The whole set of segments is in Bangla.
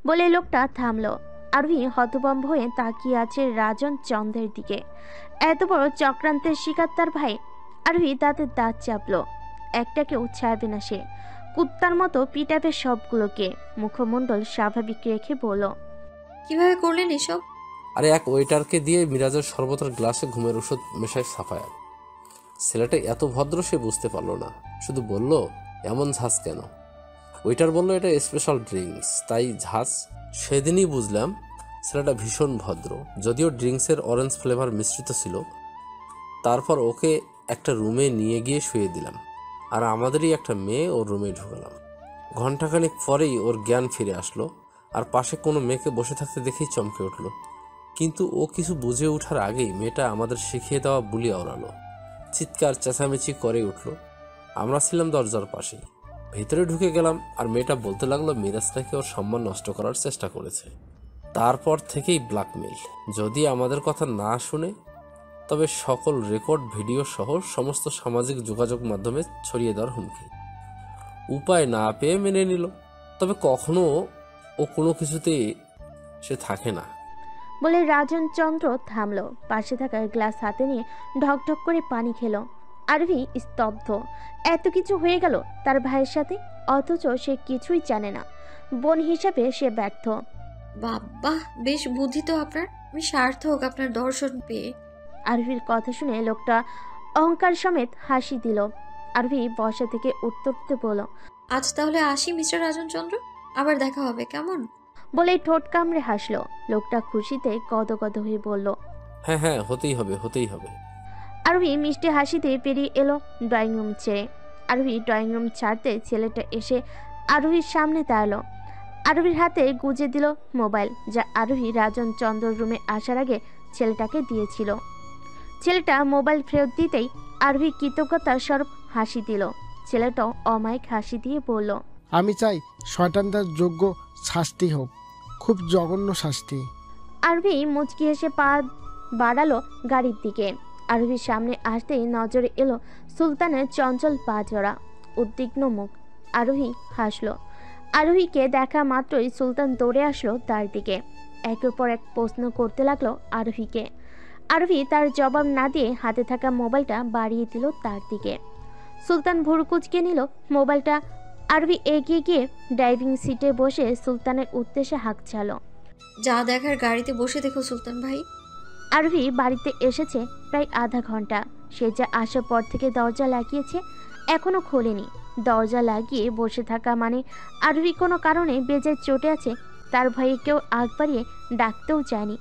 বলে লোকটা থামলো। আরোহী হতভম্ব হয়ে তাকিয়ে আছে রাজন চন্দ্রের দিকে। এত বড় চক্রান্তের শিকার তার ভাই। আরোহী দাঁতে দাঁত চাপলো। একটাকেও ছাড়বে না সে। কুত্তার মতো পিটাবে সবগুলোকে। মুখমণ্ডল স্বাভাবিক রেখে বলল, কিভাবে করলেন এসব? আরে এক ওয়েটারকে দিয়ে মিরাজের শরবতের গ্লাসে ঘুমের ওষুধ মেশায় সাফায়াত। ছেলেটা এত ভদ্র সে বুঝতে পারলো না, শুধু বলল, এমন ঝাঁজ কেন? ওয়েটার বলল, এটা স্পেশাল ড্রিঙ্কস, তাই ঝাঁজ। সেদিনই বুঝলাম ছেলেটা ভীষণ ভদ্র, যদিও ড্রিঙ্কসের অরেঞ্জ ফ্লেভার মিশ্রিত ছিল। তারপর ওকে একটা রুমে নিয়ে গিয়ে শুয়ে দিলাম, আর আমাদেরই একটা মেয়ে ওর রুমে ঢুকালাম। ঘণ্টাখানিক পরেই ওর জ্ঞান ফিরে আসলো, আর পাশে কোনো মেয়েকে বসে থাকতে দেখেই চমকে উঠল। কিন্তু ও কিছু বুঝে ওঠার আগেই মেয়েটা আমাদের শিখিয়ে দেওয়া বুলি আওড়ালো, চিৎকার চেঁচামেচি করে উঠল। আমরা ছিলাম দরজার পাশেই। ভেতরে ঢুকে গেলাম, আর মেয়েটা বলতে লাগলো মিরাজ নাকি ওর সম্মান নষ্ট করার চেষ্টা করেছে। তারপর থেকেই ব্ল্যাকমেল, যদি আমাদের কথা না শুনে তবে সকল রেকর্ড ভিডিও সহ সমস্ত সামাজিক যোগাযোগ মাধ্যমে ছড়িয়ে দেওয়ার হুমকি। উপায় না পেয়ে মেনে নিল, তবে কখনো ও কোনো কিছুতেই সে থাকে না। বলে রাজন চন্দ্র থামলো। পাশে থাকা গ্লাস হাতে নিয়ে ঢকঢক করে পানি খেলো। আরোহী স্তব্ধ। এত কিছু হয়ে গেল তার ভাইয়ের সাথে, অথচ সে কিছুই জানে না। বোন হিসাবে সে ব্যর্থ। বাবা, বেশ বুদ্ধি তো আপনার। আমি সার্থক আপনার দর্শন পেয়ে। আরোহীর কথা শুনে লোকটা অহংকার সমেত হাসি দিল। আরোহী বসা থেকে উঠতে বলল, আজ তাহলে আসি মিস্টার রাজন চন্দ্র, আবার দেখা হবে কেমন? বলে ঠোঁট কামড়ে হাসলো। লোকটা খুশিতে গদগদ হয়ে বলল, হ্যাঁ হ্যাঁ, হতেই হবে হতেই হবে। আরোহী মিষ্টি হাসিতে পেরিয়ে এলো ড্রয়িং রুম ছেড়ে। আরোহী ড্রয়িং রুম ছাড়তে ছেলেটা এসে আরোহীর সামনে দাঁড়ালো। আরোহীর হাতে গুজে দিল মোবাইল, যা আরোহী রাজন চন্দ্র রুমে আসার আগে ছেলেটাকে দিয়েছিল। ছেলেটা মোবাইল ফেরত দিতেই আরোহী কৃতজ্ঞতার স্বরূপ হাসি দিল। ছেলেটাও অমায়িক হাসি দিয়ে বলল, আমি চাই শয়তানটার যোগ্য শাস্তি হোক, খুব জঘন্য শাস্তি। আরোহী মুচকি হেসে পা বাড়ালো গাড়ির দিকে। আরোহীর সামনে আসতেই নজরে এলো সুলতানের চঞ্চল পা জোড়া, উদ্বিগ্ন মুখ। আরোহী হাসলো। আরোহীকে দেখা মাত্রই সুলতান দৌড়ে আসলো তার দিকে। একের পর এক প্রশ্ন করতে লাগলো আরোহীকে। আরোহী তার জবাব না দিয়ে হাতে থাকা মোবাইলটা বাড়িয়ে দিল তার দিকে। সুলতান ভুরু কুঁচকে নিল মোবাইলটা। আরোহী এগিয়ে গিয়ে ড্রাইভিং সিটে বসে সুলতানের উদ্দেশ্যে হাঁকছালো, যা দেখার গাড়িতে বসে দেখো সুলতান ভাই। আরোহী বাড়িতে এসেছে প্রায় আধা ঘন্টা। সে যা আসার পর থেকে দরজা লাগিয়েছে, এখনো খোলেনি। দরজা লাগিয়ে বসে থাকা মানে আরোহী কোনো কারণে বেজায় চটে আছে। তার ভয়ে কেউ আগ বাড়িয়ে ডাকতেও চায়নি।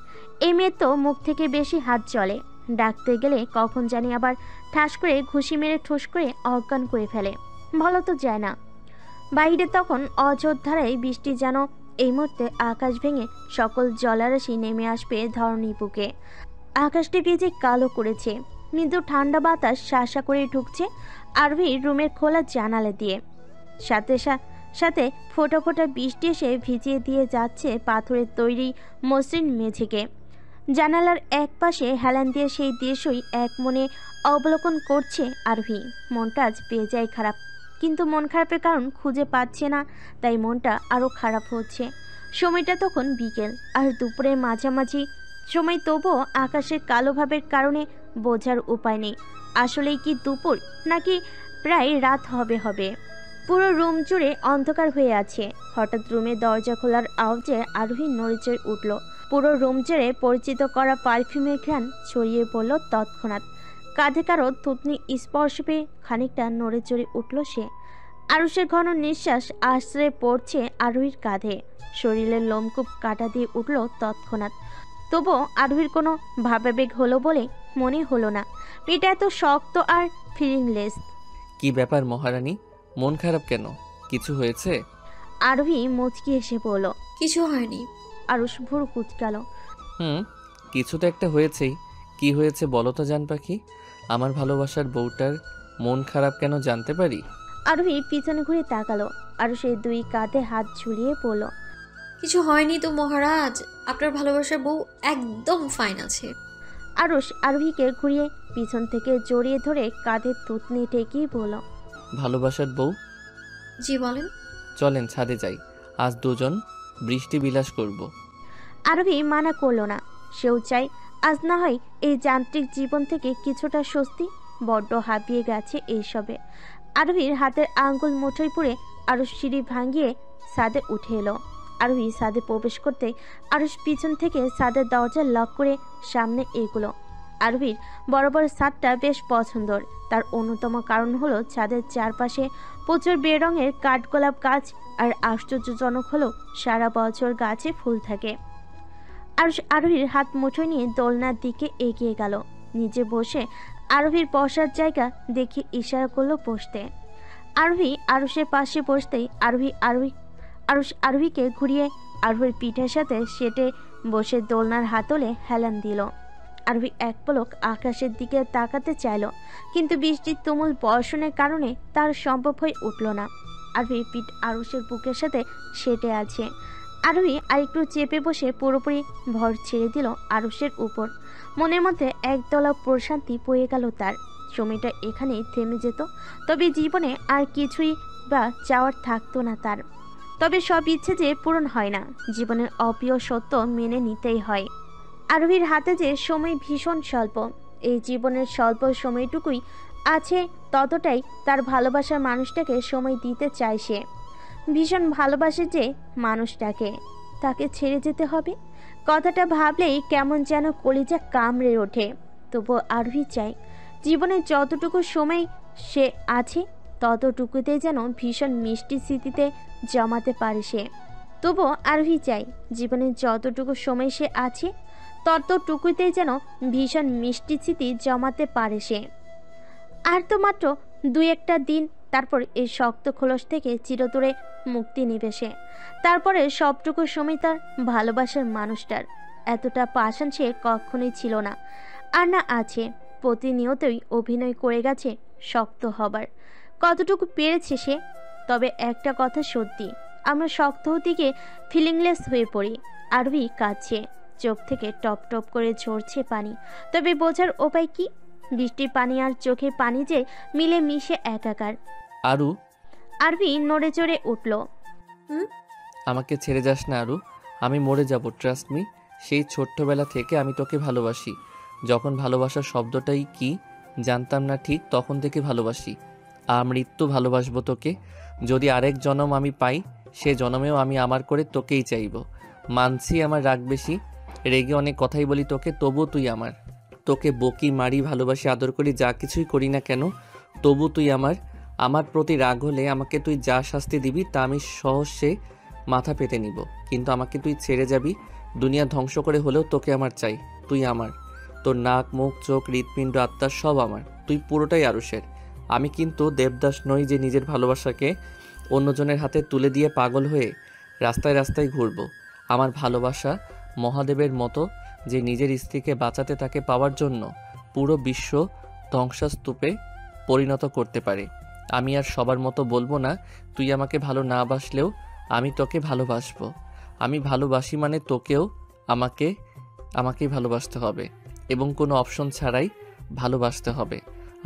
এই মেয়ে তো মুখ থেকে বেশি হাত চলে। ডাকতে গেলে কখন জানি আবার ঠাস করে ঘুষি মেরে ঠোস করে অজ্ঞান করে ফেলে, ভালো তো যায় না। বাইরে তখন অঝোর ধারায় বৃষ্টি, যেন এই মুহূর্তে আকাশ ভেঙে সকল জলারাশি নেমে আসবে ধরণী বুকে। আকাশটি ভেজে কালো করেছে। মৃদু ঠান্ডা বাতাস শাসা করে ঢুকছে আরোহীর রুমের খোলা জানালা দিয়ে। সাথে সাথে ফোঁটা ফোঁটা বৃষ্টি এসে ভিজিয়ে দিয়ে যাচ্ছে পাথরের তৈরি মসৃণ মেঝেকে। জানালার এক পাশে হেলান দিয়ে সেই দৃশ্যই এক মনে অবলোকন করছে আরোহী। মনটা আজ বেজায় খারাপ, কিন্তু মন খারাপের কারণ খুঁজে পাচ্ছে না, তাই মনটা আরও খারাপ হচ্ছে। সময়টা তখন বিকেল আর দুপুরের মাঝামাঝি সময়, তবুও আকাশের কালো ভাবের কারণে বোঝার উপায় নেই আসলেই কি দুপুর নাকি প্রায় রাত হবে। পুরো রুম জুড়ে অন্ধকার হয়ে আছে। হঠাৎ রুমে দরজা খোলার আওয়াজে আরোহী নড়েচড়ে উঠল। পুরো রুম জুড়ে পরিচিত করা পারফিউমের ঘ্রাণ ছড়িয়ে পড়ল তৎক্ষণাৎ। কাঁধে কারো থুতনি স্পর্শ পেয়ে খানিকটা নড়েচড়ে উঠল সে। আরুষের ঘন নিঃশ্বাস আশ্রয়ে পড়ছে আরোহীর কাঁধে। শরীরের লোমকূপ কাটা দিয়ে উঠল তৎক্ষণাৎ। তবুও আরোহীর কোনো ভাবাবেগ হলো বলে মনে হলো না। এটা এত শক্ত আর ফিলিংলেস। কি ব্যাপার মহারানী, মন খারাপ কেন? কিছু হয়েছে? আরোহী মুচকি এসে বলল, কিছু হয়নি। আরুষ ভুরু কুচকালো। কিছু তো একটা হয়েছেই। কি হয়েছে বলো তো জান পাখি? আমার ভালোবাসার বউটার মন খারাপ কেন জানতে পারি? আরোহী পিছনে ঘুরে তাকালো। আরুষের দুই কাঁধে হাত ঝুলিয়ে বলল, কিছু হয়নি তো মহারাজ, আপনার ভালোবাসার বউ একদম ফাইন আছে। আরুষ আরোহীকে ঘুরিয়ে পিছন থেকে জড়িয়ে ধরে কাঁধে থুতনি ঠেকিয়ে বলল, ভালোবাসার বউ? জি বলেন। চলেন ছাদে যাই, আজ দুজন বৃষ্টি বিলাস করব। আরবি মানা করলো না। সেও চাই আজ না হয় এই যান্ত্রিক জীবন থেকে কিছুটা স্বস্তি। বড্ড হাঁপিয়ে গেছে এইসবে। আরবির হাতের আঙ্গুল মুঠোয় পুড়ে আরুষ সিঁড়ি ভাঙিয়ে ছাদে উঠে এলো। আরবি ছাদে প্রবেশ করতে আরুষ পিছন থেকে ছাদের দরজা লক করে সামনে এগুলো। আরবির বড় বড় ছাদটা বেশ পছন্দর। তার অন্যতম কারণ হলো ছাদের চারপাশে প্রচুর বেরঙের কাঠগোলাপ গাছ, আর আশ্চর্যজনক হলো সারা বছর গাছে ফুল থাকে। আরুষ আরোহীর হাত মুঠোয় নিয়ে দোলনার দিকে এগিয়ে গেল। নিজে বসে আরোহীর বসার জায়গা দেখে ইশারা করলো বসতে। আরোহী আরুষের পাশে বসতেই আরুষ আরোহীকে ঘুরিয়ে আরোহীর পিঠের সাথে সেটে বসে দোলনার হাতলে হেলান দিল। আরোহী এক পলক আকাশের দিকে তাকাতে চাইল, কিন্তু বৃষ্টির তুমুল বর্ষণের কারণে তার সম্ভব হয়ে উঠল না। আরোহীর পিঠ আরুষের বুকের সাথে সেটে আছে। আরোহী আরেকটু চেপে বসে পুরোপুরি ভর ছেড়ে দিল আরুষের উপর। মনের মধ্যে একদলা প্রশান্তি বয়ে গেল তার। সময়টা এখানেই থেমে যেত, তবে জীবনে আর কিছুই বা চাওয়ার থাকতো না তার। তবে সব ইচ্ছে যে পূরণ হয় না, জীবনের অপ্রিয় সত্য মেনে নিতেই হয়। আরোহীর হাতে যে সময় ভীষণ স্বল্প, এই জীবনের স্বল্প সময়টুকুই আছে, ততটাই তার ভালোবাসার মানুষটাকে সময় দিতে চায় সে। ভীষণ ভালোবাসে যে মানুষটাকে, তাকে ছেড়ে যেতে হবে, কথাটা ভাবলেই কেমন যেন কলিজা কামড়ে ওঠে। তবুও আরোহী চাই জীবনের যতটুকু সময় সে আছে ততটুকুতে যেন ভীষণ মিষ্টি স্মৃতিতে জমাতে পারে সে। তবুও আরোহী চাই জীবনের যতটুকু সময় সে আছে ততটুকুতেই যেন ভীষণ মিষ্টি স্মৃতি জমাতে পারে সে। আর তো মাত্র 2-1টা দিন, তারপর এই শক্ত খোলস থেকে চিরতরে মুক্তি নিবে সে। তারপরে সবটুকু সময় তার ভালোবাসার মানুষটার। এতটা পাষাণ সে কখনোই ছিল না, আর না আছে। প্রতিনিয়তই অভিনয় করে গেছে শক্ত হবার। কতটুকু পেরেছে সে। তবে একটা কথা সত্যি, আমরা শক্ত হতে গিয়ে ফিলিংলেস হয়ে পড়ি। আরবি কাঁদছে, চোখ থেকে টপ টপ করে ঝরছে পানি। তবে বোঝার উপায় কি? বৃষ্টির পানি আর চোখের পানি যে মিলে মিশে একাকার। আরু, আরবি নড়ে চড়ে উঠল। আমাকে ছেড়ে যাস না আরু, আমি মরে যাব, ট্রাস্ট মি। সেই ছোট্টবেলা থেকে আমি তোকে ভালোবাসি। যখন ভালোবাসার শব্দটাই কি জানতাম না ঠিক, তখন থেকে ভালোবাসি। মৃত্যু ভালোবাসবো তোকে। যদি আরেক জনম আমি পাই, সে জনমেও আমি আমার করে তোকেই চাইব। মানছি আমার রাগ বেশি, রেগে অনেক কথাই বলি তোকে, তবু তুই আমার। তোকে বকি, মারি, ভালোবাসি, আদর করি, যা কিছুই করি না কেন, তবু তুই আমার। আমার প্রতি রাগ হলে আমাকে তুই যা শাস্তি দিবি তা আমি সহজে মাথা পেতে নিব, কিন্তু আমাকে তুই ছেড়ে যাবি দুনিয়া ধ্বংস করে হলেও তোকে আমার চাই। তুই আমার, তোর নাক, মুখ, চোখ, হৃৎপিণ্ড, আত্মা সব আমার। তুই পুরোটাই আরুষের। আমি কিন্তু দেবদাস নই যে নিজের ভালোবাসাকে অন্যজনের হাতে তুলে দিয়ে পাগল হয়ে রাস্তায় রাস্তায় ঘুরব। আমার ভালোবাসা মহাদেবের মতো, যে নিজের স্ত্রীকে বাঁচাতে তাকে পাওয়ার জন্য পুরো বিশ্ব ধ্বংসস্তূপে পরিণত করতে পারে। আমি আর সবার মতো বলবো না তুই আমাকে ভালো না বাসলেও আমি তোকে ভালোবাসবো। আমি ভালোবাসি মানে তোকেও আমাকেই ভালোবাসতে হবে, এবং কোনো অপশন ছাড়াই ভালোবাসতে হবে।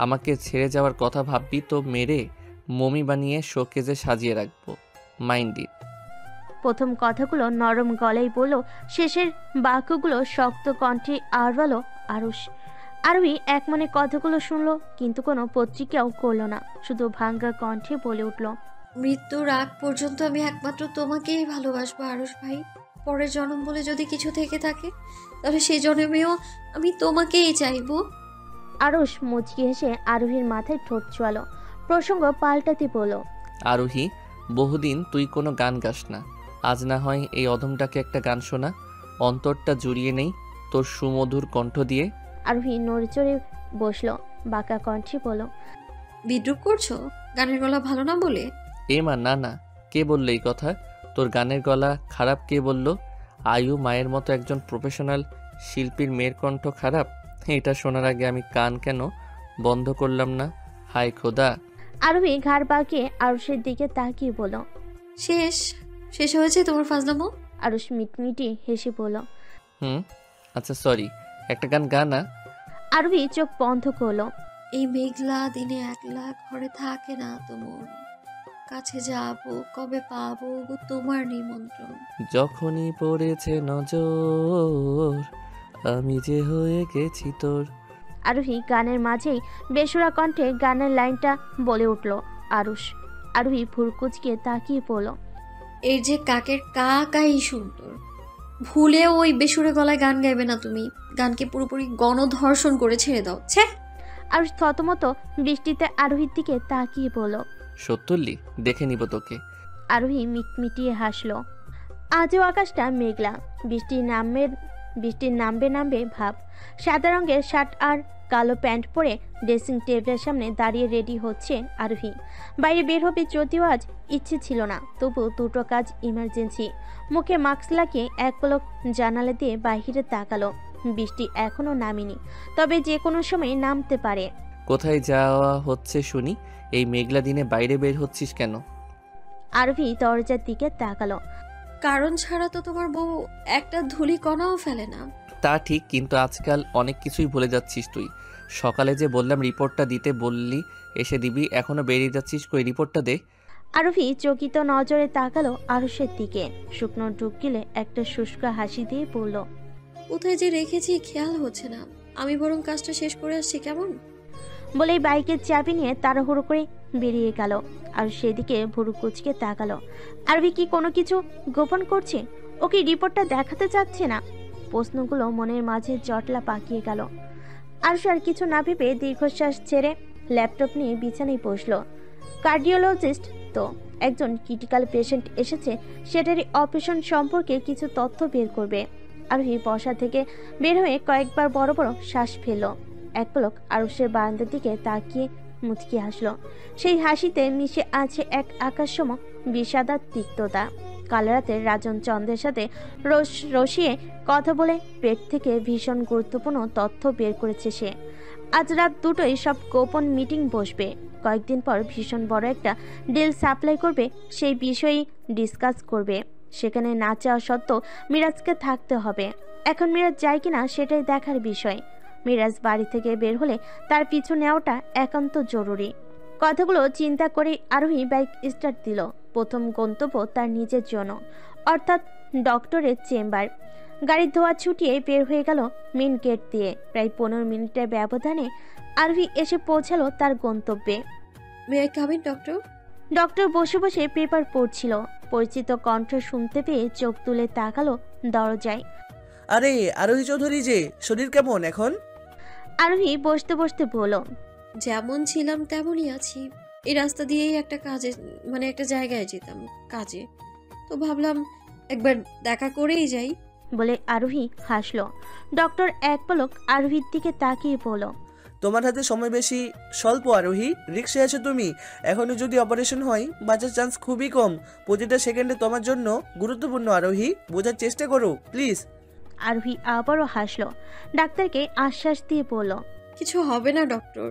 আমাকে ছেড়ে যাওয়ার কথা ভাববি তো মেরে মমি বানিয়ে শোকেজে সাজিয়ে রাখবো। Mind it. প্রথম কথাগুলো নরম গলায় বলল, শেষের বাক্যগুলো শক্ত কণ্ঠে আওড়ালো আরুষ। আরবি এক মনে কথাগুলো শুনলো, কিন্তু কোনো প্রতিক্রিয়াও করলো না, শুধু ভাঙ্গা কণ্ঠে বলে উঠল, মৃত্যুর আগ পর্যন্ত আমি একমাত্র তোমাকেই ভালোবাসবো আরুষ ভাই। পরের জন্ম বলে যদি কিছু থেকে থাকে, তবে সেই জন্মেও আমি তোমাকেই চাইবো। আরুষ মুচকি হেসে আরোহীর মাথায় ঠোঁট ছোঁয়ালো। প্রসঙ্গ পাল্টাতে বলল, আরোহী, বহুদিন তুই কোনো গান গাস না, আজ না হয় এই অধমটাকে একটা গান শোনা, অন্তরটা জুড়িয়ে নেই তোর সুমধুর কণ্ঠ দিয়ে। আরোহী নড়ে চড়ে বসলো, বাঁকা কণ্ঠে বলল, বিদ্রুপ করছো গানের গলা ভালো না বলে? এ মা, না না, কে বললো এই কথা? তোর গানের গলা খারাপ কে বললো? আয়ু মায়ের মতো একজন প্রফেশনাল শিল্পীর মেয়ের কণ্ঠ খারাপ? এটা শোনার আগে আমি কান কেন বন্ধ করলাম না? হায় খোদা। আরোহী ঘাড় বাঁকিয়ে আরুষের দিকে তাকিয়ে বলল, শেষ শেষ হয়েছে তোমার ফাজলামো? আরুষ মিটমিটি হেসে বলল, আচ্ছা সরি, একটা গান গানা। আরোহী চোখ বন্ধ করলো। এই মেঘলা দিনে একলা ঘরে থাকে না তো মন, কাছে যাবো, কবে পাবো গো তোমার নিমন্ত্রণ। যখনই পড়েছে নজর আমি যে হয়ে গেছি তোর। আরোহী গানের মাঝেই বেসুরা কণ্ঠে গানের লাইনটা বলে উঠল। আরোহী ভুরকুচকে তাকিয়ে পড়ল। এর যে কাকের কাকাই সুন্দর। ভুলে ওই বেসুরে গলায় গান গাইবে না তুমি। গানকে পুরোপুরি গণধর্ষণ করে ছেড়ে দাও। ছে। আরুষ থতমত বৃষ্টিতে আরোহীর দিকে তাকিয়ে পড়ল। সত্যি দেখে নিব তোকে। আরোহী মিটমিটিয়ে হাসল। আজও আকাশটা মেঘলা, বৃষ্টির নামবে ভাব। সাদা রঙের শার্ট আর কালো প্যান্ট পরে ড্রেসিং টেবিলের সামনে দাঁড়িয়ে রেডি হচ্ছে আরোহী। বাইরে বের হবে যদিও আজ ইচ্ছে ছিল না, তবু দুটো কাজ ইমার্জেন্সি। মুখে মাস্ক লাগিয়ে এক পলক জানালা দিয়ে বাহিরে তাকালো। বৃষ্টি এখনো নামেনি, তবে যে কোনো সময় নামতে পারে। কোথায় যাওয়া হচ্ছে শুনি? এই মেঘলা দিনে বাইরে বের হচ্ছিস কেন? আরোহী দরজার দিকে তাকালো। কারণ ছাড়া তো তোমার বউ একটা ধুলি কণাও ফেলে না। তা ঠিক, কিন্তু আজকাল অনেক কিছুই ভুলে যাচ্ছিস তুই। সকালে যে বললাম রিপোর্টটা দিতে, বললি এসে দিবি, এখনো বেরিয়ে যাচ্ছিস, কই রিপোর্টটা দে। আরোহী চকিত নজরে তাকালো আরুষের দিকে। শুকনো ডুব গিলে একটা শুষ্ক হাসি দিয়ে পড়ল। কোথায় যে রেখেছি খেয়াল হচ্ছে না। আমি বরং কাজটা শেষ করে আসছি, কেমন? বলেই বাইকের চাবি নিয়ে তাড়াহুড়ো করে বেরিয়ে গেল। আর সেদিকে ভুরু কুচকে তাকালো। আরবি কি কোনো কিছু গোপন করছে? ওকে রিপোর্টটা দেখাতে চাচ্ছে না? প্রশ্নগুলো মনের মাঝে জটলা পাকিয়ে গেল। আরুষ আর কিছু না ভেবে দীর্ঘশ্বাস ছেড়ে ল্যাপটপ নিয়ে বিছানায় বসলো। কার্ডিওলজিস্ট তো একজন ক্রিটিক্যাল পেশেন্ট এসেছে, সেটারই অপারেশন সম্পর্কে কিছু তথ্য বের করবে। আরোহী বসা থেকে বের হয়ে কয়েকবার বড় বড় শ্বাস ফেলল। এক পলক আরুষের বারান্দার দিকে তাকিয়ে মুচকি হাসলো। সেই হাসিতে মিশে আছে এক আকাশসম বিষাদার তিক্ততা। কাল রাতে রাজন চন্দ্রের সাথে রসিয়ে কথা বলে পেট থেকে ভীষণ গুরুত্বপূর্ণ তথ্য বের করেছে সে। আজ রাত 2টোয় সব গোপন মিটিং বসবে। কয়েকদিন পর ভীষণ বড় একটা ডিল সাপ্লাই করবে, সেই বিষয়েই ডিসকাস করবে। সেখানে না চাওয়া সত্ত্বেও মিরাজকে থাকতে হবে। এখন মিরাজ যায় কিনা সেটাই দেখার বিষয়। মিরাজ বাড়ি থেকে বের হলে তার পিছু নেওয়াটা একান্ত জরুরি। কথাগুলো চিন্তা করে আরোহী বাইক স্টার্ট দিল। প্রথম গন্তব্য তার নিজের জন্য, অর্থাৎ ডক্টরের চেম্বার। গাড়ির ধোয়া ছুটিয়ে বের হয়ে গেল মেন গেট দিয়ে। প্রায় 15 মিনিটের ব্যবধানে আরোহী এসে পৌঁছালো তার গন্তব্যে। May I come in, doctor? Doctor বসে বসে পেপার পড়ছিল। পরিচিত কণ্ঠ শুনতে পেয়ে চোখ তুলে তাকালো দরজায়। আরে আরোহী চৌধুরী, যে শরীর কেমন এখন? আরোহী বসতে বসতে বলল, যেমন ছিলাম তেমনই আছি। এই রাস্তা দিয়েই একটা কাজে, মানে একটা জায়গায় যেতাম কাজে, তো ভাবলাম একবার দেখা করেই যাই। বলে আরোহী হাসলো। ডক্টর এক পলক আরোহীর দিকে তাকিয়ে বলল, তোমার হাতে সময় বেশি স্বল্প আরোহী, রিক্সে আছো তুমি। এখনই যদি অপারেশন হয় বাঁচার চান্স খুবই কম। প্রতিটা সেকেন্ডে তোমার জন্য গুরুত্বপূর্ণ আরোহী, বোঝার চেষ্টা করো প্লিজ। আরোহী আবারও হাসলো। ডাক্তারকে আশ্বাস দিয়ে বলল, কিছু হবে না ডক্টর,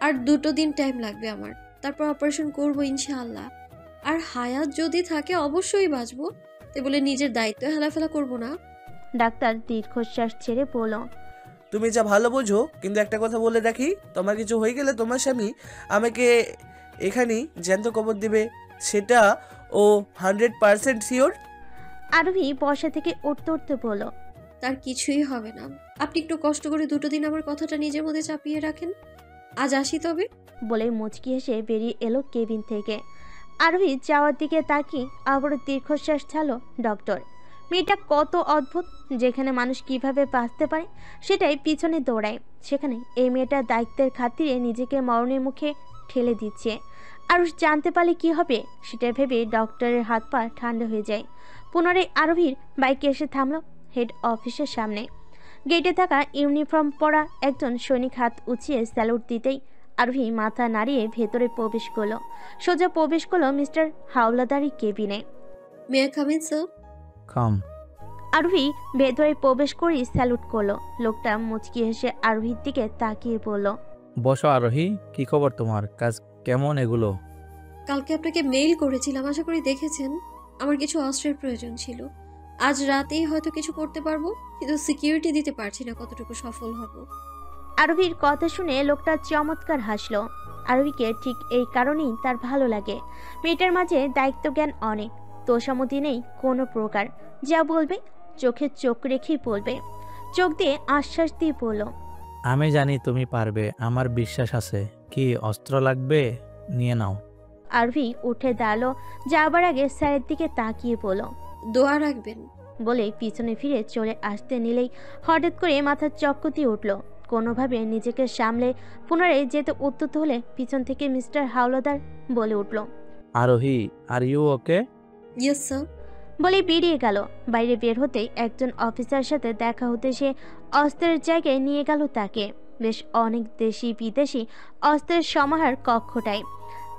আর 2 দিন টাইম লাগবে আমার, তারপর অপারেশন করবো ইনশাআল্লাহ। আর হায়াত যদি থাকে অবশ্যই বাঁচবো, তাই বলে নিজের দায়িত্ব হেলাফেলা করবো না। ডাক্তার দীর্ঘশ্বাস ছেড়ে বলল, তুমি যা ভালো বোঝো, কিন্তু একটা কথা বলে রাখি, তোমার কিছু হয়ে গেলে তোমার স্বামী আমাকে এখানেই জ্যান্ত কবর দেবে, সেটা ও 100% শিওর। আরোহী বসা থেকে উঠতে উঠতে বলল, তার কিছুই হবে না। আপনি একটু কষ্ট করে 2 দিন আমার কথাটা নিজের মধ্যে চাপিয়ে রাখেন। আজ আসি তবে। বলে মুচকি হেসে বেরিয়ে এলো কেবিন থেকে। আরোহী যাওয়ার দিকে তাকিয়ে আবারও দীর্ঘশ্বাস ছাড়লো ডক্টর। মেয়েটা কত অদ্ভুত, যেখানে মানুষ কিভাবে বাঁচতে পারে সেটাই পিছনে দৌড়ায়, সেখানে এই মেয়েটার দায়িত্বের খাতিরে নিজেকে মরণের মুখে ঠেলে দিচ্ছে। আরুষ জানতে পারলে কি হবে সেটা ভেবে ডক্টরের হাত পা ঠান্ডা হয়ে যায়। পুনরায় আরোহীর বাইকে এসে থামলো হেড অফিসের সামনে। গেটে থাকা ইউনিফর্ম পরা একজন সৈনিক হাত উঁচিয়ে স্যালুট দিতেই আরোহী মাথা নাড়িয়ে ভেতরে প্রবেশ করলো। সোজা প্রবেশ করলো মিস্টার হাওলাদারি কেবিনে। May I come in sir? Come. Arohi ভেতরে প্রবেশ করে স্যালুট করলো। লোকটা মুচকি হেসে আরোহীর দিকে তাকিয়ে বলল, বসো আরোহী, কি খবর তোমার? কাজ কেমন এগুলো? কালকে আপনাকে মেইল করেছিলাম, আশা করি দেখেছেন। আমার কিছু অস্ত্রের প্রয়োজন ছিল। আজ রাতেই হয়তো কিছু করতে পারবো, কিন্তু সিকিউরিটি দিতে পারছি না কতটুকু সফল হব। আরোহীর কথা শুনে লোকটা চমৎকার হাসলো। আরোহীকে ঠিক এই কারণেই তার ভালো লাগে। মেয়েটার মাঝে দায়িত্ব জ্ঞান অনেক, তোষামতি নেই কোনো প্রকার। যা বলবে চোখে চোখ রেখেই বলবে, চোখ দিয়ে আশ্বাস দিয়ে বলল, আমি জানি তুমি পারবে, আমার বিশ্বাস আছে। কি অস্ত্র লাগবে? নিয়ে নাও। আরোহী উঠে দাঁড়ালো, যাবার আগে স্যারের দিকে তাকিয়ে বলল, দোয়া রাখবেন। বলে পিছনে ফিরে চলে আসতে নিলেই হঠাৎ করে মাথার চক্কতি উঠল। কোনোভাবে নিজেকে সামলে পুনরায় যেতে উদ্যত হলে পিছন থেকে মিস্টার হাওলাদার বলে উঠল, Arohi, are you okay? Yes sir. বলে বেরিয়ে গেল। বাইরে বের হতেই একজন অফিসার সাথে দেখা হতে সে অস্ত্রের জায়গায় নিয়ে গেল তাকে। বেশ অনেক দেশি বিদেশি অস্ত্রের সমাহার কক্ষটায়।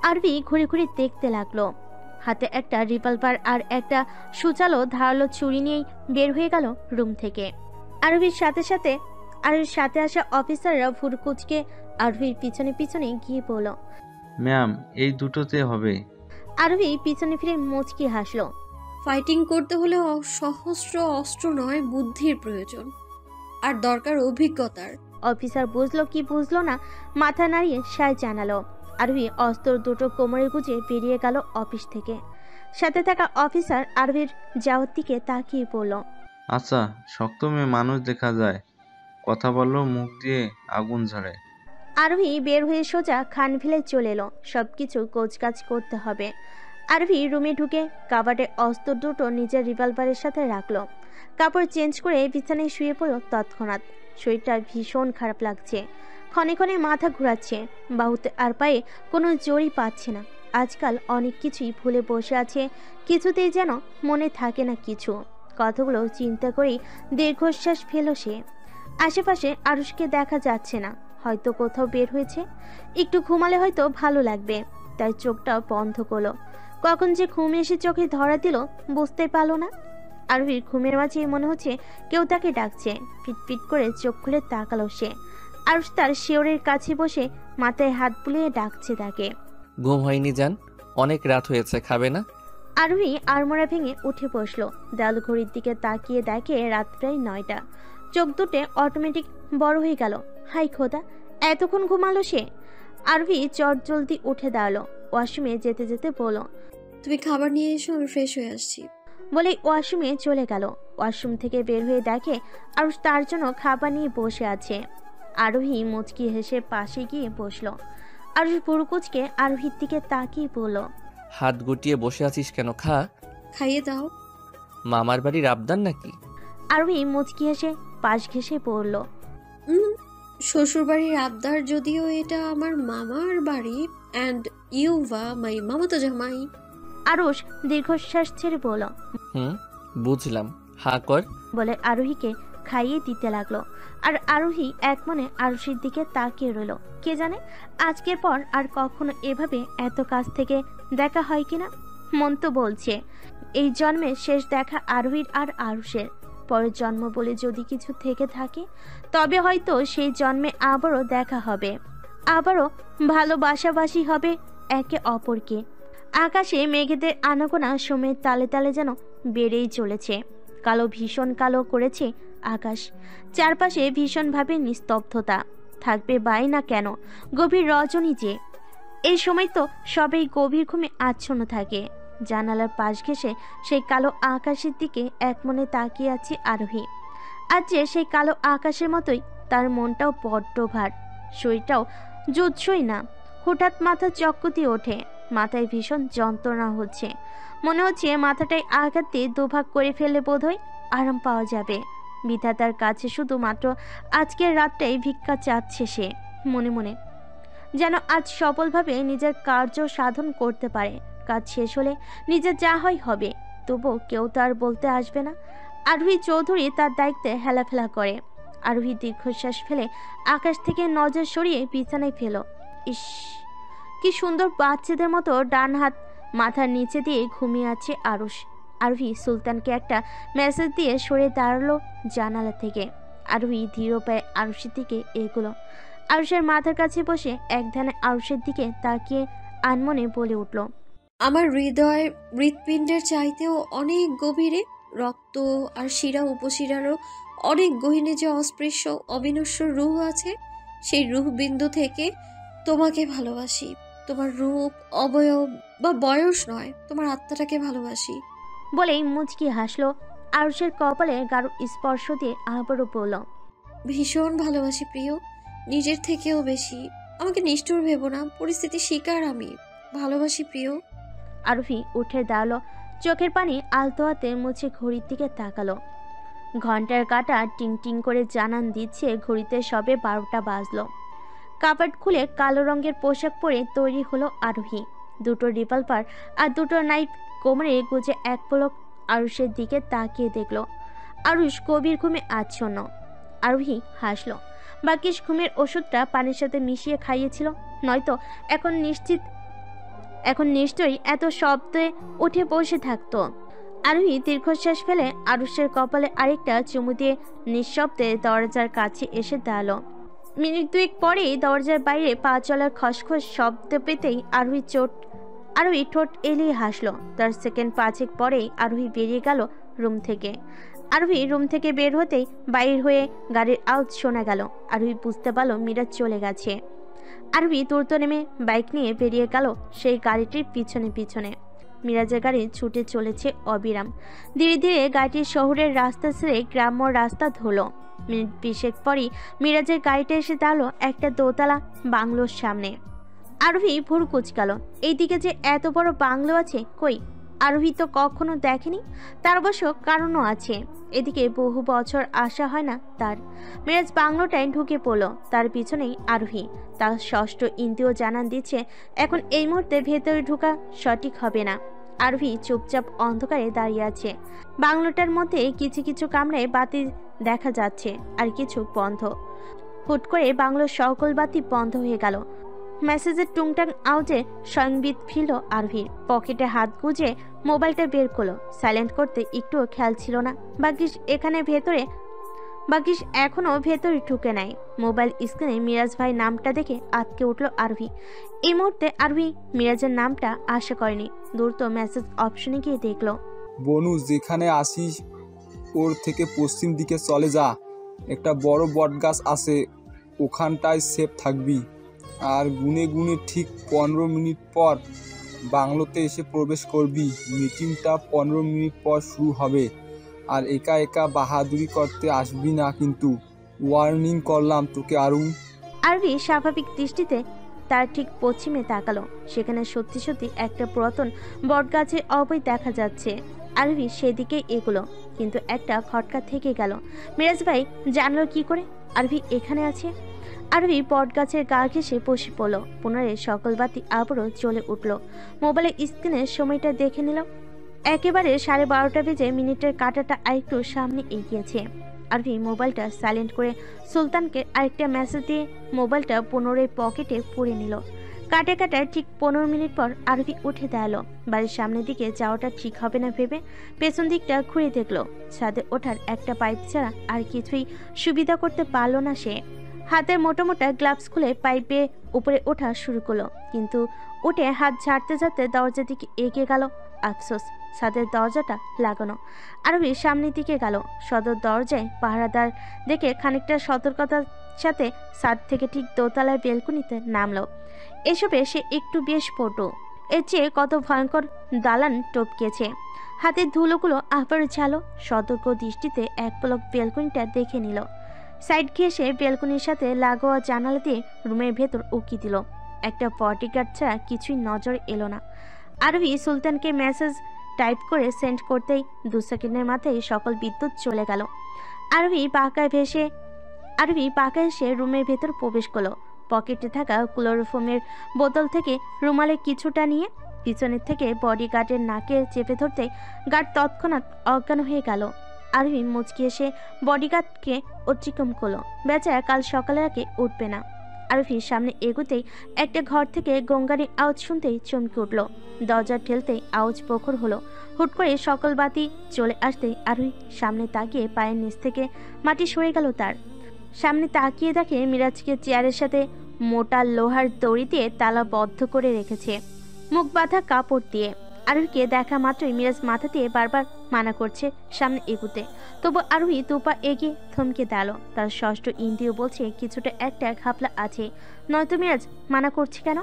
আরবি ঘুরে ঘুরে দেখতে লাগলো। হাতে একটা রিভলভার আর একটা সুচালো ধারালো ছুরি নিয়েই বের হয়ে গেল রুম থেকে। আরবির সাথে আসা অফিসাররা ভুরকুচকে আরবির পিছনে পিছনে গিয়ে বলল, ম্যাম, এই দুটোতে হবে। আরবি পিছনে ফিরে মুচকি হাসলো। ফাইটিং করতে হলে সহস্র অস্ত্র নয়, বুদ্ধির প্রয়োজন, আর দরকার অভিজ্ঞতার। অফিসার বুঝলো কি বুঝলো না, মাথা নাড়িয়ে সায় জানালো। আরবি অস্ত্র দুটো কোমরে গুজে বেরিয়ে গেল অফিস থেকে। সাথে থাকা অফিসার আরবির যাওয়ার দিকে তাকিয়ে পড়ল। আচ্ছা, শক্ত মেয়ে মানুষ দেখা যায়, কথা বললেও মুখ দিয়ে আগুন ঝরে। আরবি বের হয়ে সোজা খানভিলায় চলে এলো। সবকিছু গোছগাছ করতে হবে। আরবি রুমে ঢুকে কাবাডে অস্ত্র দুটো নিজের রিভলভারের সাথে রাখলো। কাপড় চেঞ্জ করে বিছানায় শুয়ে পড়ল তৎক্ষণাৎ। শরীরটা ভীষণ খারাপ লাগছে, ক্ষণে ক্ষণে মাথা ঘোরাচ্ছে, বাহুতে আর পায়ে কোনো জোরই পাচ্ছে না। আজকাল অনেক কিছুই ভুলে বসে আছে, কিছুতেই যেন মনে থাকে না কিছু। কথাগুলো চিন্তা করেই দীর্ঘশ্বাস ফেল সে। আশেপাশে আরুষকে দেখা যাচ্ছে না, হয়তো কোথাও বের হয়েছে। একটু ঘুমালে হয়তো ভালো লাগবে, তাই চোখটা বন্ধ করলো। কখন যে ঘুম এসে চোখে ধরা দিল বুঝতে পারলো না। আরবির ঘুমের মাঝে মনে হচ্ছে কেউ তাকে ডাকছে। পিটপিট করে চোখ খুলে তাকালো সে। আরুষ তার শিওরের কাছে বসে মাথায় হাত বুলিয়ে ডাকছে তাকে। ঘুম হয়নি জান? অনেক রাত হয়েছে, খাবে না? আরবি আড়মোড়া ভেঙে উঠে বসলো। দেয়াল ঘড়ির দিকে তাকিয়ে দেখে রাত প্রায় 9টা। চোখ দুটে অটোমেটিক বড় হয়ে গেল। হাই খোদা, এতক্ষণ ঘুমালো সে। আরবি চট জলদি উঠে দাঁড়ালো। ওয়াশরুমে যেতে যেতে বলল, তুমি খাবার নিয়ে এসো, আমি ফ্রেশ হয়ে আসছি। বলে ওয়াশরুমে চলে গেল। ওয়াশরুম থেকে বের হয়ে দেখে আরুষ তার জন্য খাবার নিয়ে বসে আছে। আরোহী মুচকি হেসে পাশে গিয়ে বসলো। আরুষ বুড়কুচকে আরোহীর দিকে তাকিয়ে বলল, হাত গুটিয়ে বসে আছিস কেন? খা। খাইয়ে দাও। মামার বাড়ির আবদার নাকি? আরোহী মুচকি হেসে পাশ ঘেঁষে পড়ল। শ্বশুরবাড়ির আবদার, যদিও এটা আমার মামার বাড়ি, অ্যান্ড ইউভা মাই মামাতো জামাই। আরুষ দীর্ঘশ্বাস ছেড়ে বলল, বুঝলাম, হা কর। বলে আরোহীকে খাইয়ে দিতে লাগলো। আর আরোহী এক মনে আরুষের দিকে তাকিয়ে রইল। কে জানে আজকের পর আর কখনো এভাবে এত কাছ থেকে দেখা হয় কিনা। মন তো বলছে এই জন্মে শেষ দেখা আরোহীর আর আরুষের। পরের জন্ম বলে যদি কিছু থেকে থাকে তবে হয়তো সেই জন্মে আবারও দেখা হবে, আবারও ভালোবাসাবাসি হবে একে অপরকে। আকাশে মেঘেদের আনাগোনা সময়ের তালে তালে যেন বেড়েই চলেছে। কালো, ভীষণ কালো করেছে আকাশ। চারপাশে ভীষণভাবে নিস্তব্ধতা। থাকবে বাই না কেন গভীর রজনী যে। এই সময় তো সবাই গভীর ঘুমে আচ্ছন্ন থাকে। জানালার পাশ ঘেঁষে সেই কালো আকাশের দিকে এক মনে তাকিয়ে আছে আরোহী। আজ যে সেই কালো আকাশের মতোই তার মনটাও বড্ড ভার, শরীরটাও জুৎসই না। হঠাৎ মাথা চক্কতি ওঠে, মাথায় ভীষণ যন্ত্রণা হচ্ছে। মনে হচ্ছে মাথাটায় আঘাত দিয়ে দুভাগ করে ফেললে বোধহয় আরাম পাওয়া যাবে। বিধাতার কাছে শুধুমাত্র আজকের রাতটাই ভিক্ষা চাচ্ছে সে মনে মনে, যেন আজ সফলভাবে নিজের কার্য সাধন করতে পারে। কাজ শেষ হলে নিজের যা হয় হবে, তবুও কেউ তার বলতে আসবে না। আরোহী চৌধুরী তার দায়িত্বে হেলাফেলা করে। আরোহী দীর্ঘশ্বাস ফেলে আকাশ থেকে নজর সরিয়ে বিছানায় ফেল। ইস, কি সুন্দর বাচ্চাদের মতো ডান হাত মাথার নিচে দিয়ে ঘুমিয়ে আছে আরুষ। আরোহী সুলতানকে একটা মেসেজ দিয়ে সরে দাঁড়ালো জানালা থেকে। আরোহী ধীর পায়ে আরুষের দিকে এগোলো। আরুষের মাথার কাছে বসে এক ধ্যানে আরুষের দিকে তাকিয়ে আনমনে বলে উঠল, আমার হৃদয় হৃৎপিণ্ডের চাইতেও অনেক গভীরে, রক্ত আর শিরা উপশিরারও অনেক গহীনে যে অস্পৃশ্য অবিনশ্বর রূহ আছে, সেই রূহ বিন্দু থেকে তোমাকে ভালোবাসি। তোমার রূপ, অবয়ব বা বয়স নয়, তোমার আত্মাটাকে ভালোবাসি। বলেই মুচকি হাসলো। আরুষের কপালে গাঢ় স্পর্শ দিয়ে আবারও বলল, ভীষণ ভালোবাসি প্রিয়, নিজের থেকেও বেশি। আমাকে নিষ্ঠুর ভেবো না, পরিস্থিতি শিকার আমি। ভালোবাসি প্রিয়। আরুফি উঠে দাঁড়ালো, চোখের পানি আলতো হাতে মুছে ঘড়ির দিকে তাকালো। ঘন্টার কাঁটা টিং টিং করে জানান দিচ্ছে ঘড়িতে সবে 12টা বাজলো। কাপড় খুলে কালো রঙের পোশাক পরে তৈরি হলো আরোহী। দুটো রিভলভার আর দুটো নাইফ কোমরে গুজে এক পলক আরুষের দিকে তাকিয়ে দেখল। আরুষ গভীর ঘুমে আচ্ছন্ন। আরোহী হাসলো। বাকিস ঘুমের ওষুধটা পানির সাথে মিশিয়ে খাইয়েছিল, নয়তো এখন নিশ্চয়ই এত শব্দে উঠে বসে থাকতো। আরোহী দীর্ঘশ্বাস ফেলে আরুষের কপালে আরেকটা চুমু দিয়ে নিঃশব্দে দরজার কাছে এসে দাঁড়ালো। মিনিট দুয়েক পরেই দরজার বাইরে পা চলার খসখস শব্দ পেতেই আরোহী ঠোঁট এলিয়ে হাসলো। তার সেকেন্ড 5 পরেই আরোহী বেরিয়ে গেল রুম থেকে। আরোহী রুম থেকে বের হতেই বাইর হয়ে গাড়ির আওয়াজ শোনা গেল। আরোহী বুঝতে পারল মিরাজ চলে গেছে। আরোহী দ্রুত নেমে বাইক নিয়ে বেরিয়ে গেল সেই গাড়িটির পিছনে পিছনে। মিরাজের গাড়ি ছুটে চলেছে অবিরাম। ধীরে ধীরে গাড়িটি শহরের রাস্তা ছেড়ে গ্রাম্য রাস্তা ধরল। মিনিট 20 পরই মিরাজের গাড়িটা এসে দাঁড়ালো একটা দোতলা বাংলোর সামনে। আরোহী ভুর কুচকাল, এইদিকে যে এত বড় বাংলো আছে, কই আরোহী তো কখনো দেখেনি। তার অবশ্য কারণও আছে, এদিকে বহু বছর আসা হয় না তার। মিরাজ বাংলোটায় ঢুকে পড়ল, তার পিছনেই আরোহী। তার ষষ্ঠ ইন্দ্রিয় জানান দিচ্ছে এখন এই মুহূর্তে ভেতরে ঢোকা সঠিক হবে না। আরোহী চুপচাপ অন্ধকারে দাঁড়িয়ে আছে। বাংলোটার মধ্যে কিছু কিছু কামরায় বাতি দেখা যাচ্ছে, আর কিছু বন্ধ। হুট করে বাংলোর সকল বাতি বন্ধ হয়ে গেল। মেসেজের টুংটাং আওয়াজে সংবিত ফিরল আরোহীর। পকেটে হাত গুজে মোবাইলটা বের করলো। সাইলেন্ট করতে একটুও খেয়াল ছিল না। বাকিস এখনো ভেতরে ঢুকে নাই। মোবাইল স্ক্রিনে মিরাজ ভাই নামটা দেখে আটকে উঠল আরোহী। এই মুহূর্তে আরোহী মিরাজের নামটা আশা করেনি। দ্রুত মেসেজ অপশনে গিয়ে দেখলো, বনু যেখানে আসিস ওর থেকে পশ্চিম দিকে চলে যা, একটা বড় বট গাছ আছে, ওখানটায় সেফ থাকবি। আর গুনে গুনে ঠিক 15 মিনিট পর বাংলোতে এসে প্রবেশ করবি। মিটিংটা 15 মিনিট পর শুরু হবে। আর একা একা বাহাদুরি করতে আসবি না কিন্তু, ওয়ার্নিং করলাম তোকে। আরোহী স্বাভাবিক দৃষ্টিতে তার ঠিক পশ্চিমে তাকালো। সেখানে সত্যি সত্যি একটা পুরাতন বটগাছের অবৈ দেখা যাচ্ছে। আরোহী সেদিকে এগুলো, কিন্তু একটা খটকা থেকে গেল। মিরাজ ভাই জানলো কি করে আরোহী এখানে আছে? আরোহী বটগাছের গা ঘেঁষে বসে পড়ল। পুনরায় সকল বাতি আবারও জ্বলে উঠল। মোবাইলের স্ক্রিনের সময়টা দেখে নিল। একেবারে 12:30 বেজে মিনিটের কাঁটাটা আরেকটু সামনে এগিয়েছে। আরোহী মোবাইলটা সাইলেন্ট করে সুলতানকে আরেকটা মেসেজ দিয়ে মোবাইলটা পুনরায় পকেটে পুরে নিল। কাটায় ঠিক 15 মিনিট পর আরোহী উঠে দাঁড়ালো। বাড়ির সামনের দিকে যাওয়াটা ঠিক হবে না ভেবে পেছন দিকটা ঘুরে দেখলো। ছাদে ওঠার একটা পাইপ ছাড়া আর কিছুই সুবিধা করতে পারলো না সে। হাতের মোটা গ্লাভস খুলে পাইপে উপরে ওঠা শুরু করলো, কিন্তু উঠে হাত ঝাড়তে ঝাড়তে দরজার দিকে এগিয়ে গেল। আফসোস, ছাদের দরজাটা লাগানো। আরোহী সামনের দিকে গেল। সদর দরজায় পাহারাদার দেখে খানিকটা সতর্কতার সাথে ছাদ থেকে ঠিক দোতলার বেলকুনিতে নামলো। এসবে সে একটু বেশ পটু। এর চেয়ে কত ভয়ঙ্কর দালান টপকেছে। হাতের ধুলোগুলো আবার ঝালো। সতর্ক দৃষ্টিতে এক পলক বেলকুনিটা দেখে নিল। সাইড ঘেঁষে বেলকুনির সাথে লাগোয়া জানালা দিয়ে রুমের ভেতর উকি দিল। একটা বডিগার্ড ছাড়া কিছুই নজর এলো না। আরোহী সুলতানকে মেসেজ টাইপ করে সেন্ড করতেই 2 সেকেন্ডের মাথায় সকল বিদ্যুৎ চলে গেল। আরোহী পাকা এসে রুমের ভেতর প্রবেশ করলো। পকেটে থাকা ক্লোরোফর্মের বোতল থেকে রুমালে কিছুটা নিয়ে পিছনের থেকে বডিগার্ডের নাকে চেপে ধরতে গার্ড তৎক্ষণাৎ অজ্ঞান হয়ে গেল। আরোহী মুচকি এসে বডিগার্ডকে অতিক্রম করলো। বেচারা কাল সকালের আগে উঠবে না। আরোহীর সামনে এগোতেই একটা ঘর থেকে গঙ্গারির আওয়াজ শুনতেই চমকে উঠল। দরজা ঠেলতেই আওয়াজ প্রখর হলো। হুট করে সকল বাতি চলে আসতেই আরোহী সামনে তাকিয়ে পায়ের নিচ থেকে মাটি সরে গেল। তার সামনে তাকিয়ে দেখে মিরাজকে চেয়ারের সাথে মোটা লোহার দড়ি দিয়ে তালা বদ্ধ করে রেখেছে, মুখ বাঁধা কাপড় দিয়ে। আরোহীকে দেখা মাত্রই মিরাজ মাথা দিয়ে বারবার মানা করছে সামনে এগুতে, তবু আরোহী দুপা এগিয়ে থমকে দাঁড়ালো। তার ষষ্ঠ ইন্দ্রিয় বলছে কিছুটা একটা ঘাপলা আছে, নয়তো মিরাজ মানা করছে কেন?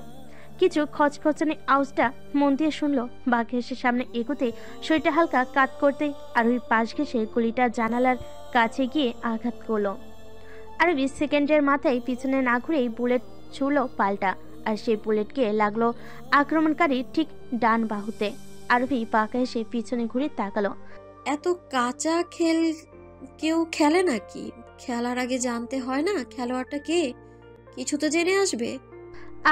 কিছু খচখচানি আওয়াজটা মন দিয়ে শুনলো। বাঘ ঘেঁষে সামনে এগোতে শরীরটা হালকা কাত করতে আরোহীর পাশ ঘেঁষে গুলিটা জানালার কাছে গিয়ে আঘাত করলো। আরোহী সেকেন্ডের মাথায় পিছনে না ঘুরেই বুলেট ছুড়ল পাল্টা, আর সেই বুলেট গিয়ে লাগলো আক্রমণকারী ঠিক ডান বাহুতে। আরোহী পাকা এসে পিছনে ঘুরে তাকালো। এত কাঁচা কেউ খেলে নাকি? খেলার আগে জানতে হয় না খেলোয়াড়টা কে? কিছু তো জেনে আসবে।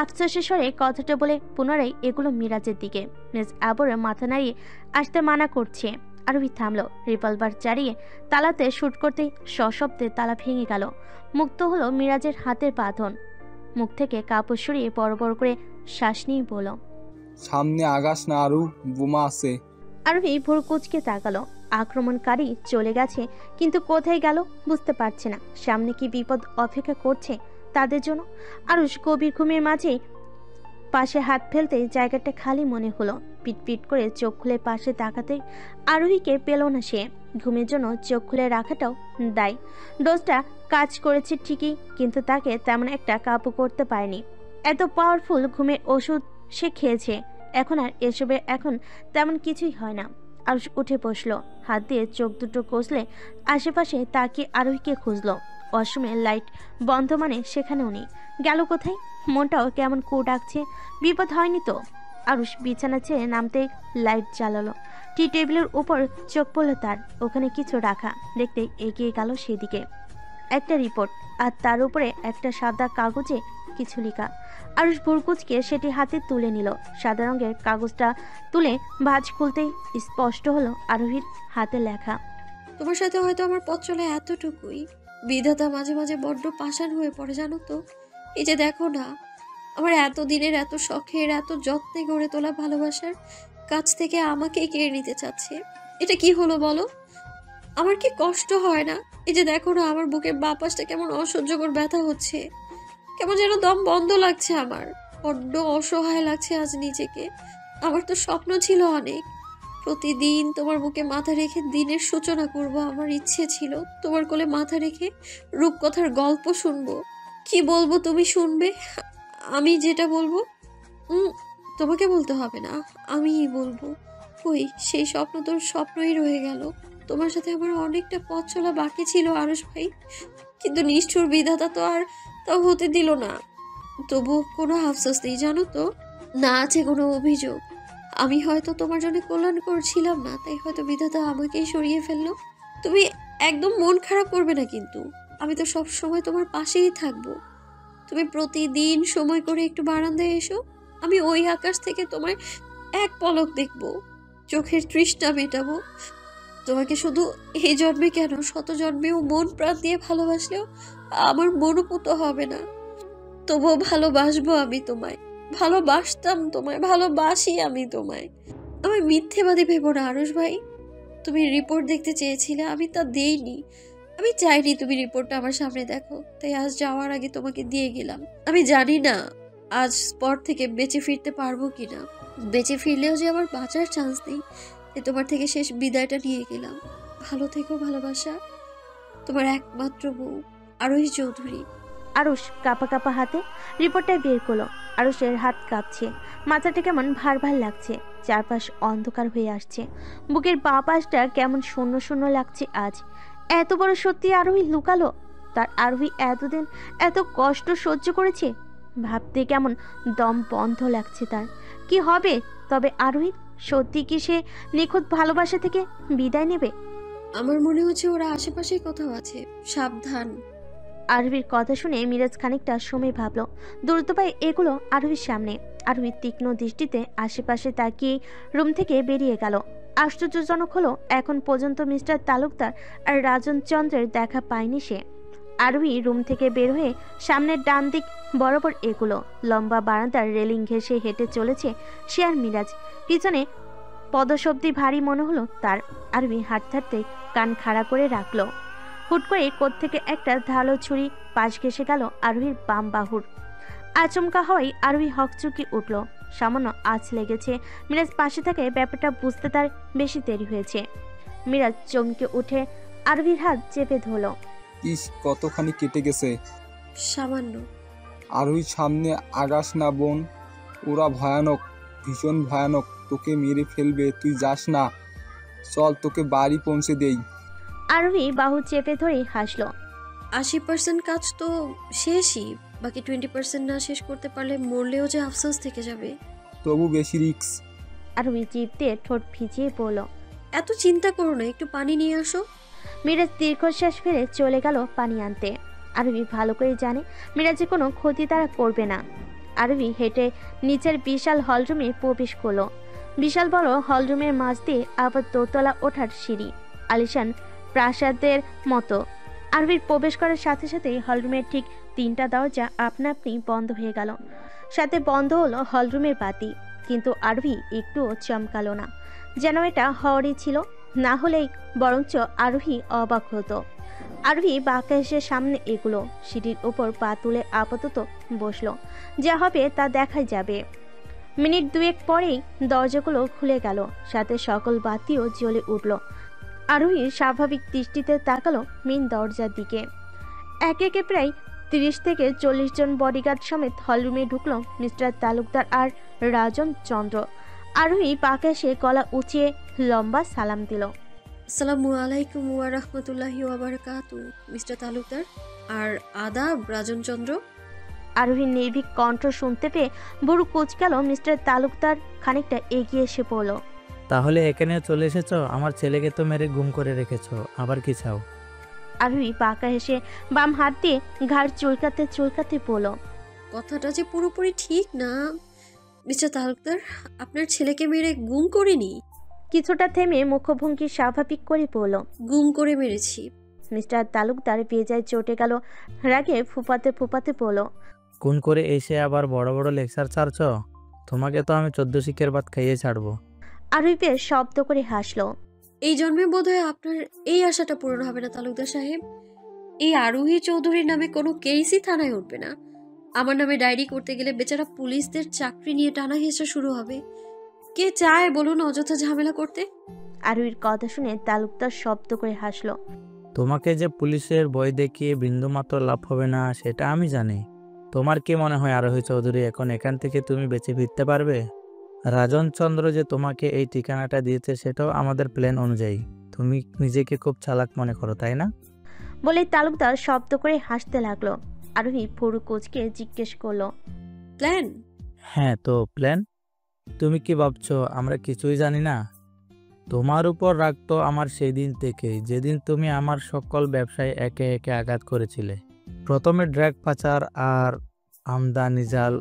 আফসোসের স্বরে কথাটা বলে পুনরায় এগুলো মিরাজের দিকে। মিরাজ আবারও মাথা নাড়িয়ে আসতে মানা করছে। আরোহী থামলো। রিভলভার চালিয়ে তালাতে শুট করতে সশব্দে তালা ভেঙে গেল। মুক্ত হলো মিরাজের হাতের বাঁধন। মুখ থেকে কাপড় সরিয়ে বড় বড় করে শ্বাস নিয়ে বলল, সামনে আগাস না আরু, বোমা আছে। আরোহী ভোর কুচকে তাকালো। আক্রমণকারী চলে গেছে, কিন্তু কোথায় গেল বুঝতে পারছে না। সামনে কি বিপদ অপেক্ষা করছে তাদের জন্য? আরুষ গভীর ঘুমের মাঝেই পাশে হাত ফেলতে জায়গাটা খালি মনে হলো। পিটপিট করে চোখ খুলে পাশে তাকাতে আরোহীকে পেল না সে। ঘুমের জন্য চোখ খুলে রাখাটাও দায়। ডোজটা কাজ করেছে ঠিকই, কিন্তু তাকে তেমন একটা কাবু করতে পারেনি। এত পাওয়ারফুল ঘুমের ওষুধ সে খেয়েছে, এখন আর এসবে এখন তেমন কিছুই হয় না। আরুষ উঠে বসলো, হাত দিয়ে চোখ দুটো কষলে আশেপাশে তাকিয়ে আরোহীকে খুঁজলো। ওয়াশরুমের লাইট বন্ধ, মানে সেখানেও নেই। গেল কোথায়? মনটাও কেমন কু ডাকছে। বিপদ হয়নি তো? আরুষ বিছানা ছেড়ে নামতে লাইট জ্বালালো। টি টেবিলের উপর চোখ পড়লো তার, ওখানে কিছু রাখা। দেখতে এগিয়ে গেল সেদিকে। একটা রিপোর্ট, আর তার উপরে একটা সাদা কাগজে কিছু লেখা। আরুষ ভুরকুচকে সেটি হাতে তুলে নিল। সাদা রঙের কাগজটা তুলে ভাঁজ খুলতেই স্পষ্ট হলো আরোহীর হাতে লেখা। তোমার সাথে হয়তো আমার পথ চলে এতটুকুই। বিধাতা মাঝে মাঝে বড্ড পাষাণ হয়ে পড়ে, জানো তো? এই যে দেখো না, আমার এত দিনের, এত শখের, এত যত্নে গড়ে তোলা ভালোবাসার কাছ থেকে আমাকেই কেড়ে নিতে চাচ্ছে। এটা কি হলো বলো? আমার কি কষ্ট হয় না? এই যে দেখো না, আমার বুকের বাঁ পাশটা কেমন অসহ্যকর ব্যথা হচ্ছে, কেমন যেন দম বন্ধ লাগছে আমার। বড্ড অসহায় লাগছে আজ নিজেকে। আমার তো স্বপ্ন ছিল অনেক, প্রতিদিন তোমার বুকে মাথা রেখে দিনের সূচনা করব। আমার ইচ্ছে ছিল তোমার কোলে মাথা রেখে রূপকথার গল্প শুনবো। কি বলবো তুমি শুনবে, আমি যেটা বলবো। তোমাকে বলতে হবে না, আমিই বলবো। কই সেই স্বপ্ন তোর স্বপ্নই রয়ে গেল। তোমার সাথে আমার অনেকটা পথ চলা বাকি ছিল আরুষ ভাই, কিন্তু নিষ্ঠুর বিধাতা তো আর তাও হতে দিল না। তবু কোনো আফসোস নেই, জানো তো? না আছে কোনো অভিযোগ। আমি হয়তো তোমার জন্য কল্যাণকর ছিলাম না, তাই হয়তো বিধাতা আমাকেই সরিয়ে ফেললো। তুমি একদম মন খারাপ করবে না কিন্তু। আমি তো সব সময় তোমার পাশেই থাকবো। তুমি প্রতিদিন সময় করে একটু বারান্দায় এসো, আমি ওই আকাশ থেকে তোমার এক পলক দেখবো, চোখের তৃষ্ণা মেটাবো। তোমাকে শুধু এই জন্মে কেন, শত জন্মেও মন প্রাণ দিয়ে ভালোবাসলেও আমার মনোপুত হবে না। তবুও ভালোবাসবো আমি তোমায়, ভালোবাসতাম তোমায়, ভালোবাসি আমি তোমায়। আমি মিথ্যেবাদী ভেবো না আরুষ ভাই। তুমি রিপোর্ট দেখতে চেয়েছিলে, আমি তা দেইনি। আমি চাইনি তুমি রিপোর্টটা আমার সামনে দেখো, তাই আজ যাওয়ার আগে তোমাকে দিয়ে গেলাম। আমি জানি না আজ স্পট থেকে বেঁচে ফিরতে পারবো কিনা। বেঁচে ফিরলেও যে আমার বাঁচার চান্স নেই, তাই তোমার থেকে শেষ বিদায়টা নিয়ে গেলাম। ভালো থেকো ভালোবাসা, তোমার একমাত্র বউ আরোহী চৌধুরী। আরুষ কাপা কাপা হাতে রিপোর্টটা বের করলো। আরুষের হাত কাঁপছে, মাথাটা কেমন ভার ভার লাগছে, চারপাশ অন্ধকার হয়ে আসছে। বুকের বাঁ পাশটা কেমন শূন্য শূন্য লাগছে আজ। এত বড় সত্যি আরোহী লুকালো? তার আরোহী এতদিন এত কষ্ট সহ্য করেছে, ভাবতে কেমন দম বন্ধ লাগছে তার। কি হবে তবে আরোহী? সত্যি কি সে নিখুঁত ভালোবাসা থেকে বিদায় নেবে? আমার মনে হচ্ছে ওরা আশেপাশেই কোথাও আছে, সাবধান। আরোহীর কথা শুনে মিরাজ খানিকটা সময় ভাবলো। দ্রুত পায়ে এগুলো আরোহীর সামনে। আরোহী তীক্ষ্ণ দৃষ্টিতে আশেপাশে তাকিয়ে রুম থেকে বেরিয়ে গেল। আশ্চর্যজনক হলো, এখন পর্যন্ত মিস্টার তালুকদার আর রাজন চন্দ্রের দেখা পায়নি সে। আরোহী রুম থেকে বের হয়ে সামনের ডান দিক বরাবর এগুলো লম্বা বারান্দার রেলিং ঘেঁষে হেঁটে চলেছে সে আর মিরাজ। পিছনে পদশব্দে ভারী মনে হলো তার। আরোহী হাঁটতে হাঁটতে কান খাড়া করে রাখলো। হুট করে কোত্থেকে একটা ধারালো ছুরি পাশ ঘেঁষে গেল আরোহীর বাম বাহুর। আচমকা হওয়ায় আরোহী হকচুকি উঠল। সামান্য আঁচ লেগেছে। মিরাজ পাশে থাকে ব্যাপারটা বুঝতে তার বেশি দেরি হয়েছে। মিরাজ চমকে উঠে আরভির হাত চেপে ধরল। ইস, কতখানি কেটে গেছে। সামান্য। আর ওই সামনে আগাস না বোন, ওরা ভয়ানক, ভীষণ ভয়ানক, তোকে মেরে ফেলবে, তুই যাস না, চল তোকে বাড়ি পৌঁছে দেই। আরভি বাহু চেপে ধরেই হাসল। 80% কাজ তো শেষই, বাকি 20% না শেষ করতে পারলে মরলেও যে আফসোস থেকে যাবে। তবু বেশি রিক্স। আরভি জিভ দিয়ে ঠোঁট ভিজিয়ে বলল। এত চিন্তা করো না, একটু পানি নিয়ে আসো। মিরাজ দীর্ঘশ্বাস ফেলে চলে গেল পানি আনতে। আরভি ভালো করে জানে মিরাজের কোনো ক্ষতি তারা করবে না। আরভি হেঁটে নিচের বিশাল হলরুমে প্রবেশ করলো। বিশাল বড় হলরুমের মাঝ দিয়ে আবার দোতলা ওঠার সিঁড়ি, আলিশান প্রাসাদের মতো। আরভির প্রবেশ করার সাথে সাথেই হলরুমের ঠিক 3টা দরজা আপনা আপনি বন্ধ হয়ে গেল। সাথে বন্ধ হলো হলরুমের বাতি। কিন্তু আরভি একটুও চমকালো না, যেন এটা হওয়ারই ছিল। না হলেই বরঞ্চ আরভি অবাক হতো। আরভি বাঁকা এসে সামনে এগুলো, সিঁড়ির উপর পা তুলে আপাতত বসলো। যা হবে তা দেখাই যাবে। মিনিট 2 পরেই দরজাগুলো খুলে গেল, সাথে সকল বাতিও জ্বলে উঠল। আরোহী স্বাভাবিক দৃষ্টিতে তাকালো মেন দরজার দিকে। একে একে প্রায় 30 থেকে 40 জন বডিগার্ড সমেত হলরুমে ঢুকলো মিস্টার তালুকদার আর রাজন চন্দ্র। আরোহী পাকে এসে গলা উঁচিয়ে লম্বা সালাম দিল। আসসালামু আলাইকুম ওয়া রাহমাতুল্লাহি ওয়া বারাকাতু, মিস্টার তালুকদার। আর আদাব রাজন চন্দ্র। আরোহীর নির্ভীক কণ্ঠ শুনতে পেয়ে বুড়ো কুচকালো মিস্টার তালুকদার খানিকটা এগিয়ে এসে পড়ল। তাহলে এখানে চলে এসেছো? আমার ছেলেকে তো মেরে গুম করে রেখেছো, আবার কি চাও? আরোহী বাঁকা হেসে বাম হাত দিয়ে ঘাড় চুলকাতে চুলকাতে বলল। কথাটা যে পুরোপুরি ঠিক না মিস্টার তালুকদার, আপনার ছেলেকে মেরে গুম করিনি। কিছুটা থেমে মুখভঙ্গি স্বাভাবিক করে বলল। গুম করে মেরেছি। মিস্টার তালুকদার বেজায় চটে গেল, রাগে ফুপাতে ফুপাতে বলল। খুন করে এসে আবার বড় বড় লেকচার ছাড়ছ? তোমাকে তো আমি 14 শিকের ভাত খাইয়ে ছাড়বো। আরোহী বেশ শব্দ করে হাসলো। এই জন্মে বোধহয় আপনার এই আশাটা পূরণ হবে না তালুকদার সাহেব। এই আরোহী চৌধুরীর নামে কোনো কেসই থানায় উঠবে না। আমার নামে ডায়েরি করতে গেলে বেচারা পুলিশদের চাকরি নিয়ে টানা হেঁচড়া শুরু হবে। কে চায় বলুন অযথা ঝামেলা করতে? আরোহীর কথা শুনে তালুকদার শব্দ করে হাসলো। তোমাকে যে পুলিশের ভয় দেখিয়ে বিন্দুমাত্র লাভ হবে না সেটা আমি জানি। তোমার কি মনে হয় আরোহী চৌধুরী এখন এখান থেকে তুমি বেঁচে ফিরতে পারবে? রাজন চন্দ্র যে তোমাকে এই ঠিকানাটা দিয়েছে সেটাও আমাদের প্ল্যান অনুযায়ী। তুমি নিজেকে খুব চালাক মনে করো, তাই না? বলে তালুকদার শব্দ করে হাসতে লাগলো। আরোহী পুরো কোচকে জিজ্ঞেস করলো। প্ল্যান? হ্যাঁ, তো প্ল্যান? তুমি কি ভাবছো আমরা কিছুই জানি না? তোমার উপর রাগ তো আমার সেই দিন থেকেই, যেদিন তুমি আমার সকল ব্যবসায় একে একে আঘাত করেছিলে। প্রথমে ড্রাগ পাচার আর আমদানি জাল,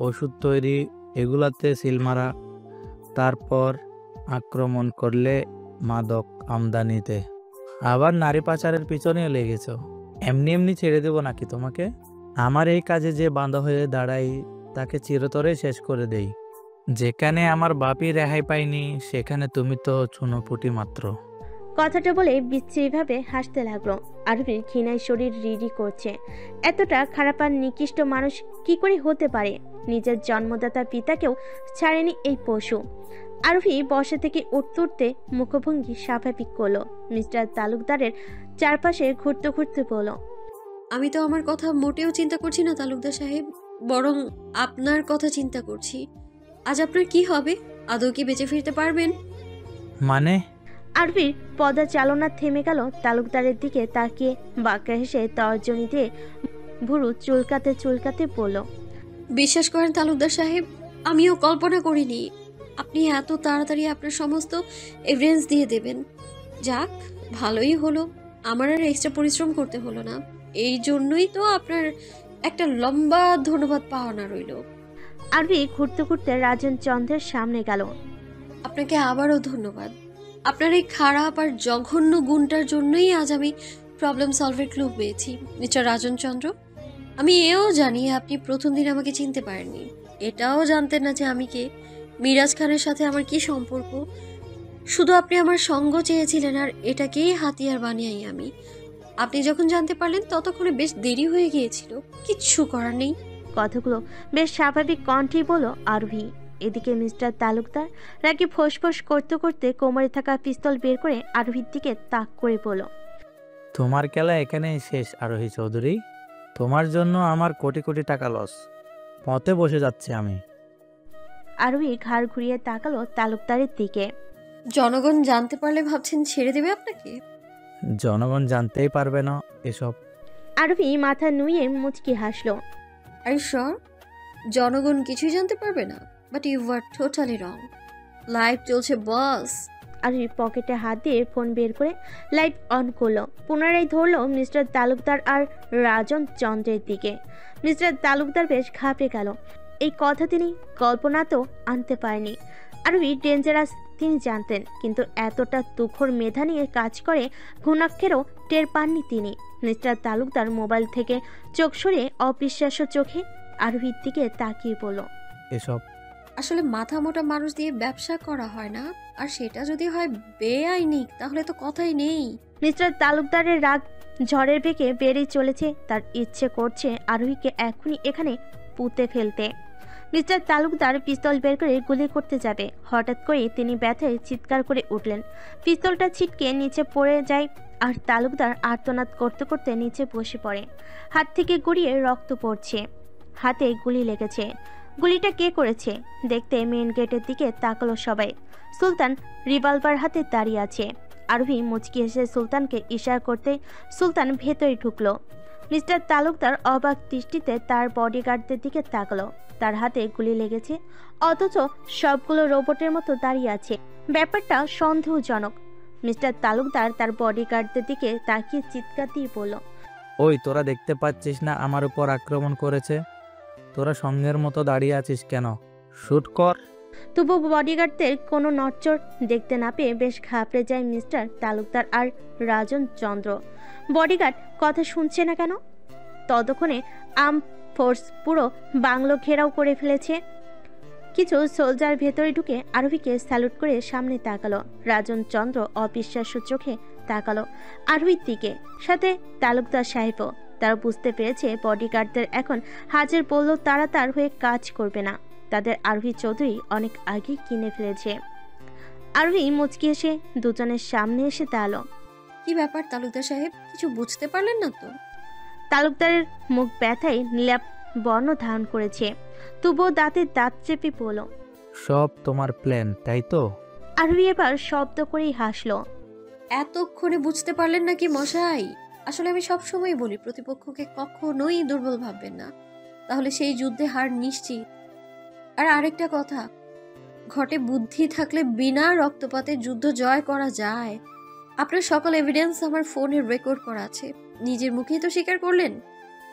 ওষুধ তৈরি, এগুলাতে সিল মারা। তারপর আক্রমণ করলে মাদক আমদানিতে। আবার নারী পাচারের পিছনে লেগেছ। এমনি এমনি ছেড়ে দেব নাকি তোমাকে? আমার এই কাজে যে বাঁধা হয়ে দাঁড়াই তাকে চিরতরে শেষ করে দেই। যেখানে আমার বাপই রেহাই পায়নি সেখানে তুমি তো চুনোপুটি মাত্র। কথাটা বলে বিচ্ছিরিভাবে হাসতে লাগলো। আরোহীর ঘৃণায় শরীর রিডি করছে। এতটা খারাপ আর নিকৃষ্ট মানুষ কি করে হতে পারে? নিজের জন্মদাতা পিতাকেও ছাড়েনি এই পশু। আরোহী বসা থেকে উঠতে উঠতে মুখভঙ্গি স্বাভাবিক করলো। মিস্টার তালুকদারের চারপাশে ঘুরতে ঘুরতে বলল। আমি তো আমার কথা মোটেও চিন্তা করছি না তালুকদার সাহেব, বরং আপনার কথা চিন্তা করছি। আজ আপনার কি হবে? আদৌ কি বেঁচে ফিরতে পারবেন? মানে? আরভির পদাচালনা থেমে গেল। তালুকদারের দিকে তাকিয়ে বাঁকা হেসে তর্জনী দিয়ে ভুরু চুলকাতে চুলকাতে বলল। বিশ্বাস করেন তালুকদার সাহেব, আমিও কল্পনা করিনি আপনি এত তাড়াতাড়ি আপনার সমস্ত এভিডেন্স দিয়ে দেবেন। যাক, ভালোই হলো, আমার আর এক্সট্রা পরিশ্রম করতে হলো না। এই জন্যই তো আপনার একটা লম্বা ধন্যবাদ পাওনা রইল। আরভি ঘুরতে ঘুরতে রাজন চন্দ্রের সামনে গেল। আপনাকে আবারও ধন্যবাদ। আপনার এই খারাপ আর জঘন্য গুণটার জন্যই আজ আমি প্রবলেম সলভের ক্লু পেয়েছি মিস্টার রাজন চন্দ্র। আমি এও জানি আপনি প্রথম দিন আমাকে চিনতে পারেননি, এটাও জানতেন না যে আমি কে, মিরাজ খানের সাথে আমার কি সম্পর্ক। শুধু আপনি আমার সঙ্গ চেয়েছিলেন আর এটাকেই হাতিয়ার বানিয়ে আমি। আপনি যখন জানতে পারলেন ততক্ষণে বেশ দেরি হয়ে গিয়েছিল। কিচ্ছু করার নেই। কথাগুলো বেশ স্বাভাবিক কণ্ঠেই বলল আরভি। এদিকে মিস্টার তালুকদার রাগে ফোঁস করতে করতে কোমরে থাকা পিস্তল বের করে আরোহীর দিকে তাক করে বলল, তোমার খেলা এখানেই শেষ আরোহী চৌধুরী। তোমার জন্য আমার কোটি কোটি টাকা লস। পথে বসে যাচ্ছি আমি। আরোহী ঘাড় ঘুরিয়ে তাকালো তালুকদারের দিকে। জনগণ জানতে পারলে ভাবছেন ছেড়ে দেবে আপনাকে? জনগণ জানতেই পারবে না এসব। আরোহী মাথা নুয়ে মুচকি হাসলো। আর শিওর জনগণ কিছুই জানতে পারবে না? But you are totally wrong. Live চলছে বস। আরোহী পকেটে হাত দিয়ে ফোন বের করে লাইট অন করলো। পুনরায় ধরলো মিস্টার তালুকদার আর রাজন চন্দ্রের দিকে। মিস্টার তালুকদার বেশ ঘাবড়ে গেল। এই কথা তিনি কল্পনাতেও আনতে পারেনি। আরোহী ডেঞ্জারাস তিনি জানতেন, কিন্তু এতটা তুখোর মেধা নিয়ে কাজ করে ঘুণাক্ষরেও টের পাননি তিনি। মিস্টার তালুকদার মোবাইল থেকে চোখ সরিয়ে অবিশ্বাস্য চোখে আরোহীর দিকে তাকিয়ে বলল, এসব আসলে মাথা মোটা মানুষ দিয়ে ব্যবসা করা হয় না, আর সেটা যদি হয় বেআইনি তাহলে তো কথাই নেই। মিস্টার তালুকদারের রাগ ঝড়ের বেগে বেড়েই চলেছে। তার ইচ্ছে করছে আরোহীকে এখনই এখানে পুঁতে ফেলতে। মিস্টার তালুকদার পিস্তল বের করে গুলি করতে যাবে, হঠাৎ করে তিনি ব্যথায় চিৎকার করে উঠলেন। পিস্তলটা ছিটকে নিচে পড়ে যায় আর তালুকদার আর্তনাদ করতে করতে নিচে বসে পড়ে। হাত থেকে গড়িয়ে রক্ত পড়ছে। হাতে গুলি লেগেছে। গুলিটা কে করেছে দেখতে মেন গেটের দিকে তাকালো সবাই। সুলতান রিভলভার হাতে দাঁড়িয়ে আছে। আরোহী মুচকি এসে সুলতানকে ইশারা করতে সুলতান ভেতরে ঢুকলো। মিস্টার তালুকদার অবাক দৃষ্টিতে তার বডিগার্ডদের দিকে তাকালো। তার হাতে গুলি লেগেছে, অথচ সবগুলো রোবটের মতো দাঁড়িয়ে আছে। ব্যাপারটা সন্দেহজনক। মিস্টার তালুকদার তার বডিগার্ডদের দিকে তাকিয়ে চিৎকার দিয়ে বলল, ওই তোরা দেখতে পাচ্ছিস না আমার উপর আক্রমণ করেছে? তোরা সঙ্গের মতো দাঁড়িয়ে আছিস কেন? শুট কর। তবু বডিগার্ডদের কোনো নড়চড় দেখতে না পেয়ে বেশ ঘাবড়ে যায় মিস্টার তালুকদার আর রাজন চন্দ্র। বডিগার্ড কথা শুনছে না কেন? ততক্ষণে আর্ম ফোর্স পুরো বাংলো ঘেরাও করে ফেলেছে। কিছু সোলজার ভেতরে ঢুকে আরোহীকে স্যালুট করে সামনে তাকালো। রাজন চন্দ্র অবিশ্বাস্য চোখে তাকালো আরোহীর দিকে, সাথে তালুকদার সাহেবও। তারা বুঝতে পেরেছে বডিগার্ডদের এখন হাজার বললেও তারা তার হয়ে কাজ করবে না। তাদের আরোহী চৌধুরী অনেক আগে কিনে ফেলেছে। আরোহী মুচকি এসে দুজনের সামনে এসে দাঁড়ালো। কি ব্যাপার তালুকদার সাহেব, কিছু বুঝতে পারলেন না তো? তালুকদারের মুখ ব্যথায় নীলাপ বর্ণ ধারণ করেছে, তবুও দাঁতে দাঁত চেপে বলল, সব তোমার প্ল্যান, তাই তো? আরোহী এবার শব্দ করেই হাসলো। এতক্ষণে বুঝতে পারলেন নাকি মশাই? আসলে আমি সবসময় বলি প্রতিপক্ষকে কখনোই দুর্বল ভাববেন না, তাহলে সেই যুদ্ধে হার নিশ্চিত। আর আরেকটা কথা, ঘটে বুদ্ধি থাকলে বিনা রক্তপাতে যুদ্ধ জয় করা যায়। আপনার সকল এভিডেন্স আমার ফোনে রেকর্ড করা আছে, নিজের মুখেই তো স্বীকার করলেন।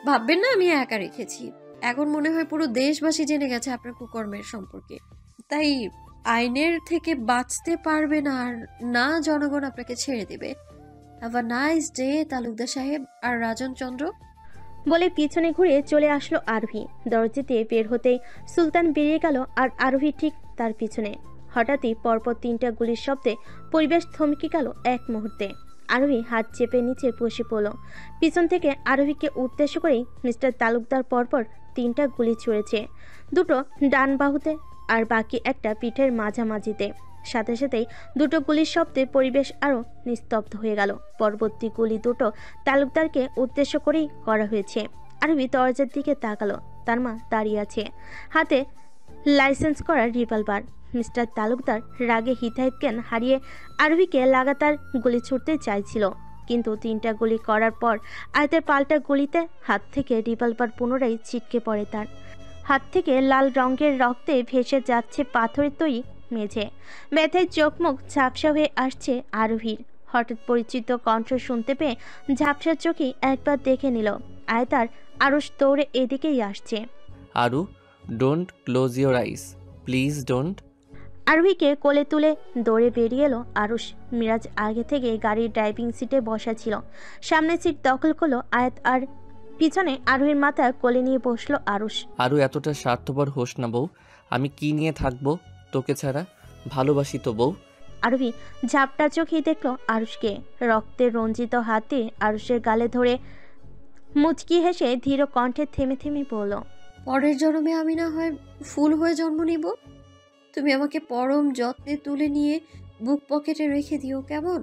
ভাববেন না আমি একা রেখেছি। এখন মনে হয় পুরো দেশবাসী জেনে গেছে আপনার কুকর্মের সম্পর্কে, তাই আইনের থেকে বাঁচতে পারবে না, আর না জনগণ আপনাকে ছেড়ে দেবে। Have a nice day Talukdar সাহেব আর রাজন চন্দ্র। বলে পিছনে ঘুরে চলে আসলো আরোহী। দরজা দিয়ে বের হতেই সুলতান বেরিয়ে গেল আর আরোহী ঠিক তার পিছনে। হঠাৎই পরপর 3টা গুলির শব্দে পরিবেশ থমকে গেল এক মুহূর্তে। আরোহী হাত চেপে নিচে বসে পড়ল। পিছন থেকে আরোহীকে উদ্দেশ্য করেই মিস্টার তালুকদার পরপর 3টা গুলি ছুঁড়েছে, 2টো ডান বাহুতে আর বাকি একটা পিঠের মাঝামাঝিতে। সাথে সাথেই 2টো গুলির শব্দে পরিবেশ আরও নিস্তব্ধ হয়ে গেল। পরবর্তী গুলি 2টো তালুকদারকে উদ্দেশ্য করেই করা হয়েছে। আরোহী দরজার দিকে তাকালো। তার মা দাঁড়িয়ে আছে, হাতে লাইসেন্স করা রিভলভার। মিস্টার তালুকদার রাগে হিতাহিত জ্ঞান হারিয়ে আরোহীকে লাগাতার গুলি ছুটতে চাইছিল, কিন্তু 3টা গুলি করার পর আয়তের পাল্টা গুলিতে হাত থেকে রিভলভার পুনরায় ছিটকে পড়ে। তার হাত থেকে লাল রঙের রক্তে ভেসে যাচ্ছে পাথরের তৈরি মেঝে। ব্যথায় চোখ মুখ ঝাপসা হয়ে আসছে আরোহীর। হঠাৎ পরিচিত কণ্ঠ শুনতে পেয়ে ঝাপসা চোখে একবার দেখে নিল আয়তার আরুষ দৌড়ে এদিকেই আসছে। Aru, don't close your eyes, please don't. আরোহীকে কোলে তুলে দৌড়ে বেরিয়ে এলো আরুষ। মিরাজ আগে থেকে গাড়ির ড্রাইভিং সিটে বসা ছিল। সামনে সিট দখল করলো আয়াত আর পিছনে আরোহীর মাথা কোলে নিয়ে বসলো আরুষ। আরু, এতটা স্বার্থপর হোস না বউ। আমি কি নিয়ে থাকবো তোকে ছাড়া? ভালোবাসি তো বউ। আরোহী ঝাপটা চোখেই দেখলো আরুষকে। রক্তে রঞ্জিত হাতে আরুষের গালে ধরে মুচকি হেসে ধীর কণ্ঠে থেমে থেমে বলল, পরের জন্মে আমি না হয় ফুল হয়ে জন্ম নিব, তুমি আমাকে পরম যত্নে তুলে নিয়ে বুক পকেটে রেখে দিও, কেমন?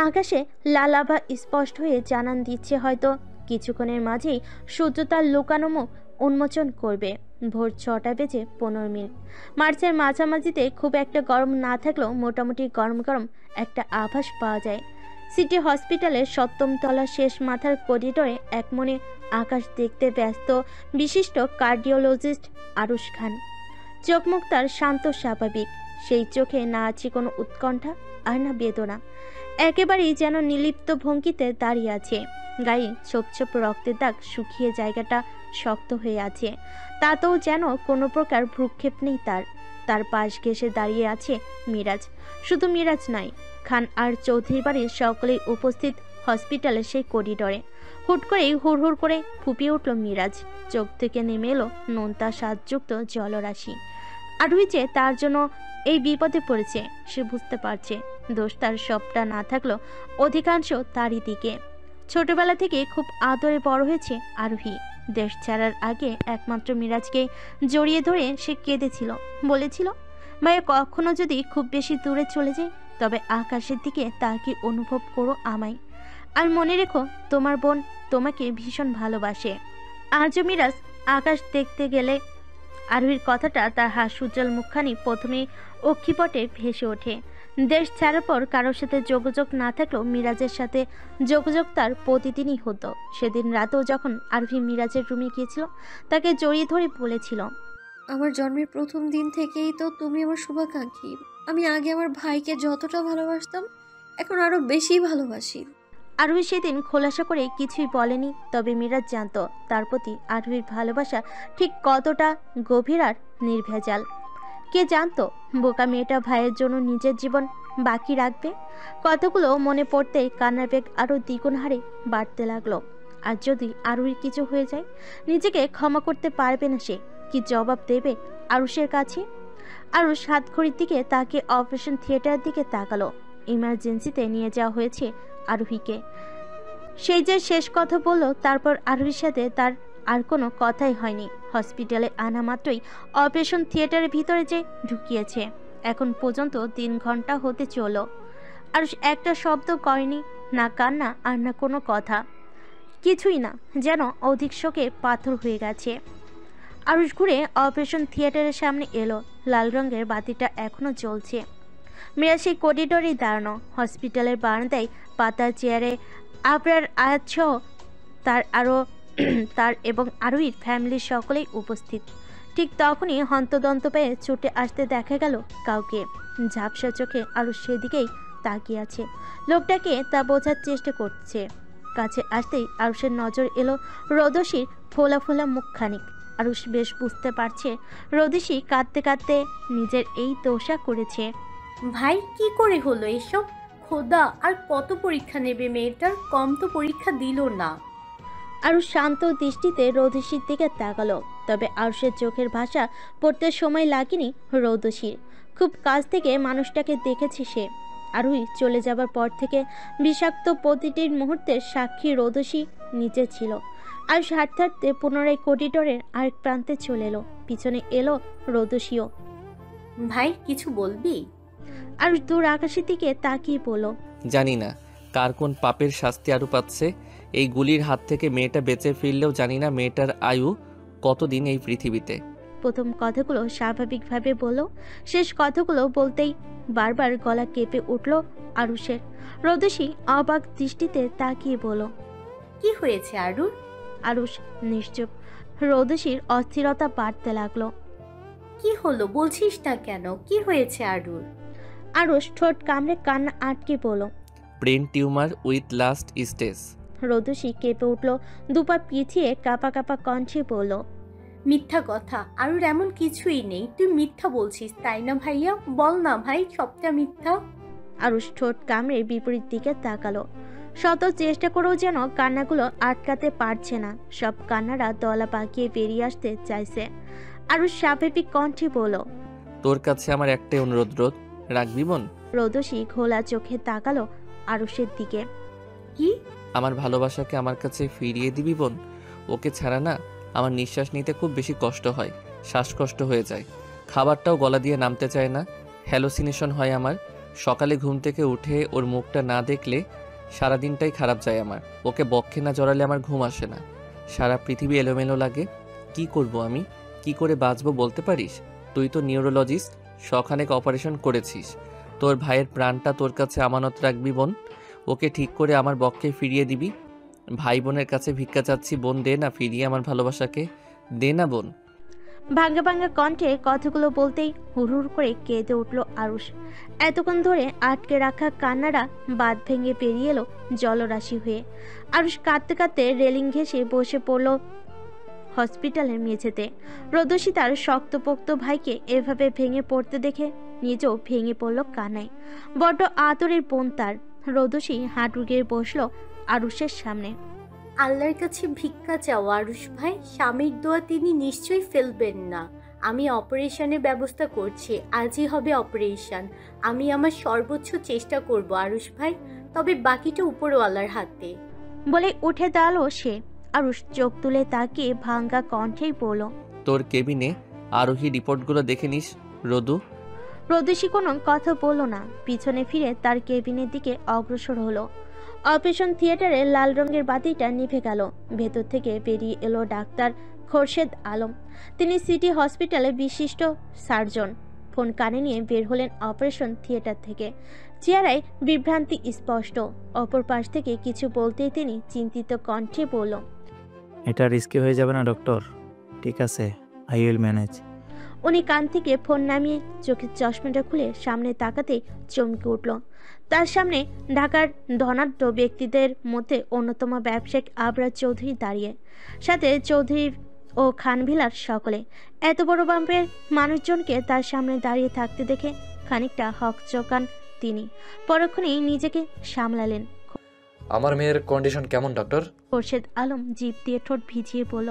আকাশে লাল আভা স্পষ্ট হয়ে জানান দিচ্ছে হয়তো কিছুক্ষণের মাঝেই সূর্য তার লুকানো মুখ উন্মোচন করবে। ভোর 6:15। মার্চের মাঝামাঝিতে খুব একটা গরম না থাকলেও মোটামুটি গরম গরম একটা আভাস পাওয়া যায়। সিটি হসপিটালের 7ম তলার শেষ মাথার করিডোরে একমনে আকাশ দেখতে ব্যস্ত বিশিষ্ট কার্ডিওলজিস্ট আরুশ খান। চোখ মুখ তার শান্ত স্বাভাবিক, সেই চোখে না আছে কোনো উৎকণ্ঠা আর না বেদনা, একেবারেই যেন নিলিপ্ত ভঙ্গিতে দাঁড়িয়ে আছে। গায়ে ছোপ ছোপ রক্তের দাগ শুকিয়ে জায়গাটা শক্ত হয়ে আছে, তাতেও যেন কোনো প্রকার ভ্রুক্ষেপ নেই তার। তার পাশ ঘেঁষে দাঁড়িয়ে আছে মিরাজ। শুধু মিরাজ নয়, খান আর চৌধুরী বাড়ির সকলেই উপস্থিত হসপিটালের সেই করিডরে। হুট করেই হুড় করে ফুপিয়ে উঠল মিরাজ। চোখ থেকে নেমে এলো নোনতা স্বাদযুক্ত জলরাশি। আরুই যে তার জন্য এই বিপদে পড়েছে সে বুঝতে পারছে। দোষ তার সবটা না থাকলেও অধিকাংশ তারই দিকে। ছোটবেলা থেকে খুব আদরে বড় হয়েছে আরোহী। দেশ ছাড়ার আগে একমাত্র মিরাজকে জড়িয়ে ধরে সে কেঁদেছিল, বলেছিল, ভাইয়া কখনো যদি খুব বেশি দূরে চলে যায় তবে আকাশের দিকে তাকে অনুভব করো আমায়। আর মনে রেখো তোমার বোন তোমাকে ভীষণ ভালোবাসে। আজও মিরাজ আকাশ দেখতে গেলে আরোহীর কথাটা তার হাস্যোজ্জ্বল মুখখানি প্রথমেই অক্ষিপটে ভেসে ওঠে। দেশ ছাড়ার পর কারোর সাথে যোগাযোগ না থাকলেও মিরাজের সাথে যোগাযোগ তার প্রতিদিনই হতো। সেদিন রাতেও যখন আরোহী মিরাজের রুমে গিয়েছিল তাকে জড়িয়ে ধরে বলেছিল, আমার জন্মের প্রথম দিন থেকেই তো তুমি আমার শুভাকাঙ্ক্ষী। আমি আগে আমার ভাইকে যতটা ভালোবাসতাম এখন আরো বেশি ভালোবাসি। আরোহী সেদিন খোলাসা করে কিছুই বলেনি, তবে মিরাজ জানত তার প্রতি আরোহীর ভালোবাসা ঠিক কতটা গভীর আর নির্ভেজাল। কে জানতো বোকা মেয়েটা ভাইয়ের জন্য নিজের জীবন বাকি রাখবে। কতগুলো মনে পড়তেই কান্নার বেগ আরও দ্বিগুণ হারে বাড়তে লাগলো। আর যদি আরুর কিছু হয়ে যায়, নিজেকে ক্ষমা করতে পারবে না সে। কি জবাব দেবে আরুষের কাছে? আরুষ হাতঘড়ির দিকে তাকে অপারেশন থিয়েটারের দিকে তাকালো। ইমার্জেন্সিতে নিয়ে যাওয়া হয়েছে আরোহীকে। সেই যে শেষ কথা বলল, তারপর আরোহীর সাথে তার আর কোনো কথাই হয়নি। হসপিটালে আনা মাত্রই অপারেশন থিয়েটারের ভিতরে যে ঢুকিয়েছে। এখন পর্যন্ত 3 ঘন্টা হতে চলল। আরুষ একটা শব্দ করেনি, না কান্না আর না কোনো কথা, কিছুই না, যেন অধিক শোকে পাথর হয়ে গেছে। আরুষ ঘুরে অপারেশন থিয়েটারের সামনে এলো। লাল রঙের বাতিটা এখনো জ্বলছে। মেয়েরা সেই করিডোরেই দাঁড়ানো। হসপিটালের বারান্দায় পাতার চেয়ারে আবরার আয়াতসহ তার এবং আরোহীর ফ্যামিলির সকলেই উপস্থিত। ঠিক তখনই হন্তদন্ত পেয়ে ছুটে আসতে দেখা গেল কাউকে। ঝাপসা চোখে আরুষ সেদিকেই তাকিয়ে আছে। লোকটাকে তা বোঝার চেষ্টা করছে। কাছে আসতেই আরুষের নজর এলো রোদসীর ফোলা ফোলা মুখখানিক। আরুষ বেশ বুঝতে পারছে রোদসী কাঁদতে কাঁদতে নিজের এই দোষা করেছে। ভাই কি করে হলো এসব? খোদা, আর কত পরীক্ষা নেবে মেয়েটার? কম তো পরীক্ষা দিল না। আরুষ শান্ত দৃষ্টিতে রোদসীর দিকে তাকালো। তবে আরুষের চোখের ভাষা পড়তে সময় লাগেনি রোদসীর। খুব কাছ থেকে মানুষটাকে দেখেছে সে। আরুই চলে যাবার পর থেকে বিষাক্ত প্রতিটি মুহূর্তের সাক্ষী রোদসী নিচে ছিল। আরুষ হাঁটতে হাঁটতে পুনরায় করিডোরের আরেক প্রান্তে চলে এলো। পিছনে এলো রোদসীও। ভাই কিছু বলবি? আরুষ দূর আকাশের দিকে তাকিয়ে বলল, জানি না কার কোন পাপের শাস্তি আরও পাচ্ছে। এই গুলির হাত থেকে মেয়েটা বেঁচে ফিরলেও জানি না মেয়েটার আয়ু কতদিন এই পৃথিবীতে। প্রথম কথাগুলো স্বাভাবিকভাবে বলল, শেষ কথাগুলো বলতেই বারবার গলা কেঁপে উঠল আরুষের। রোদসী অবাক দৃষ্টিতে তাকিয়ে বলল, কি হয়েছে আরুর? আরুষ নিশ্চুপ। রোদসীর অস্থিরতা বাড়তে লাগলো। কি হলো বলছিস না কেন? কি হয়েছে আরুর? আরুষ ঠোঁট কামড়ে কান্না আটকে বলল, brain tumour with last stage. Rodoshi কেঁপে উঠল, দুপা পিছিয়ে কাঁপা কাঁপা কণ্ঠে বলল, মিথ্যা কথা, আরুর এমন কিছুই নেই। তুই মিথ্যা বলছিস তাই না ভাইয়া? বল না ভাই, সবটা মিথ্যা। আরুষ ঠোঁট কামড়ে বিপরীত দিকে তাকালো। শত চেষ্টা করেও যেন কান্নাগুলো আটকাতে পারছে না। সব কান্নারা দলা পাকিয়ে বেরিয়ে আসতে চাইছে। আরুষ স্বাভাবিক কণ্ঠে বলল, তোর কাছে আমার একটাই অনুরোধ, রাখবি বোন? রোদসী ঘোলা চোখে তাকালো আরুষের দিকে। কি? আমার ভালোবাসাকে আমার কাছে ফিরিয়ে দিবি বোন? ওকে ছাড়া না আমার নিঃশ্বাস নিতে খুব বেশি কষ্ট হয়, শ্বাসকষ্ট হয়ে যায়। খাবারটাও গলা দিয়ে নামতে চায় না, হ্যালোসিনেশন হয় আমার। সকালে ঘুম থেকে উঠে ওর মুখটা না দেখলে সারাদিনটাই খারাপ যায় আমার। ওকে বক্ষে না জড়ালে আমার ঘুম আসে না, সারা পৃথিবী এলোমেলো লাগে। কি করব আমি, কি করে বাঁচবো বলতে পারিস? তুই তো নিউরোলজিস্ট, শখানেক অপারেশন করেছিস। তোর ভাইয়ের প্রাণটা তোর কাছে আমানত রাখবি বোন, ওকে ঠিক করে আমার বক্ষে ফিরিয়ে দিবি। ভাই বোনের কাছে ভিক্ষা চাচ্ছি, বোন দে না ফিরিয়ে আমার ভালোবাসাকে, দে না বোন। ভাঙ্গা ভাঙ্গা কণ্ঠে কথাগুলো বলতেই হুড় করে কেঁদে উঠল আরুষ। এতক্ষণ ধরে আটকে রাখা কান্নাটা বাঁধ ভেঙে বেরিয়ে এলো জলরাশি হয়ে। আরুষ কাঁদতে কাঁদতে রেলিং ঘেঁষে বসে পড়ল হসপিটালের মেঝেতে। রোদসী তার শক্তপোক্ত ভাইকে এভাবে ভেঙে পড়তে দেখে নিজেও ভেঙে পড়ল কান্নায়। বড্ড আদরের বোন তার। রোদসী হাঁটু গেড়ে বসলো আরুষের সামনে। আল্লাহর কাছে ভিক্ষা চাও আরুষ ভাই, স্বামীর দোয়া তিনি নিশ্চয়ই ফেলবেন না। আমি অপারেশনের ব্যবস্থা করছি, আজই হবে অপারেশন। আমি আমার সর্বোচ্চ চেষ্টা করব আরুষ ভাই, তবে বাকিটা উপরওয়ালার হাতে। বলে উঠে দাঁড়ালো সে। আরুষ চোখ তুলে তাকিয়ে ভাঙ্গা কণ্ঠেই বলল, তোর কেবিনে আরোহী রিপোর্টগুলো দেখে নিস রোদু। রোদসী কোনো কথা বলল না, পিছনে ফিরে তার কেবিনের দিকে অগ্রসর হলো। অপারেশন থিয়েটারে লাল রঙের বাতিটা নিভে গেল। ভেতর থেকে বেরিয়ে এলো ডাক্তার খোরশেদ আলম। তিনি সিটি হসপিটালে বিশিষ্ট সার্জন। ফোন কানে নিয়ে বের হলেন অপারেশন থিয়েটার থেকে। চেহারায় বিভ্রান্তি স্পষ্ট। অপর পাশ থেকে কিছু বলতেই তিনি চিন্তিত কণ্ঠে বলল, এটা রিস্কি হয়ে যাবে না ডক্টর? ঠিক আছে, আই উইল ম্যানেজ। উনি কান থেকে ফোন নামিয়ে চোখের চশমাটা খুলে সামনে তাকাতে চমকে উঠল। তার সামনে ঢাকার ধনাঢ্য ব্যক্তিদের মধ্যে অন্যতম ব্যবসায়িক আবরার চৌধুরী দাঁড়িয়ে, সাথে চৌধুরী ও খানভিলার সকলে। এত বড় বাম্পের মানুষজনকে তার সামনে দাঁড়িয়ে থাকতে দেখে খানিকটা হকচকান তিনি। পরক্ষণেই নিজেকে সামলালেন। আমার মেয়ের কন্ডিশন কেমন ডক্টর? খোরশেদ আলম জিভ দিয়ে ঠোঁট ভিজিয়ে বলল,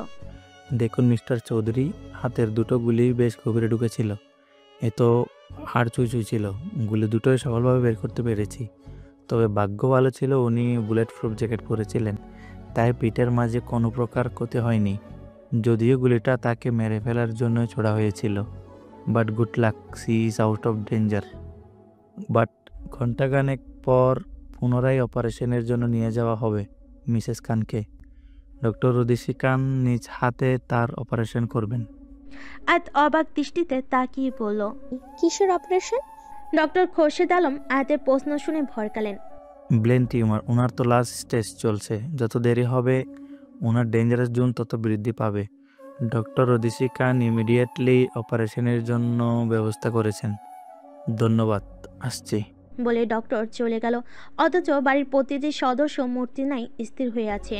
দেখুন মিস্টার চৌধুরী, হাতের দুটো গুলি বেশ গভীরে ঢুকেছিল। এ তো হাড় চুই ছিল। গুলি দুটোই সফলভাবে বের করতে পেরেছি। তবে ভাগ্য ভালো ছিল উনি বুলেট প্রুফ জ্যাকেট পরেছিলেন, তাই পিঠের মাঝে কোনো প্রকার ক্ষতি হয়নি। যদিও গুলিটা তাকে মেরে ফেলার জন্য ছোড়া হয়েছিল। But good luck, she is out of danger. But ঘণ্টাখানেক পর পুনরায় অপারেশনের জন্য নিয়ে যাওয়া হবে মিসেস খানকে। ডক্টর রোদসী খান নিজ হাতে তার অপারেশন করবেন। আয়াত অবাক দৃষ্টিতে তাকিয়ে বলল, কিসের অপারেশন? ডক্টর খোরশেদ আলম আয়াতের প্রশ্ন শুনে ভরকালেন। ব্রেন টিউমার, ওনার তো লাস্ট স্টেজ চলছে। যত দেরি হবে ওনার ডেঞ্জারাস জোন তত বৃদ্ধি পাবে। ডক্টর রোদসী খান ইমিডিয়েটলি অপারেশনের জন্য ব্যবস্থা করেছেন। ধন্যবাদ, আসছি। বলে ডক্টর চলে গেল। অথচ বাড়ির প্রতিটি সদস্য মূর্তি নাই স্থির হয়ে আছে।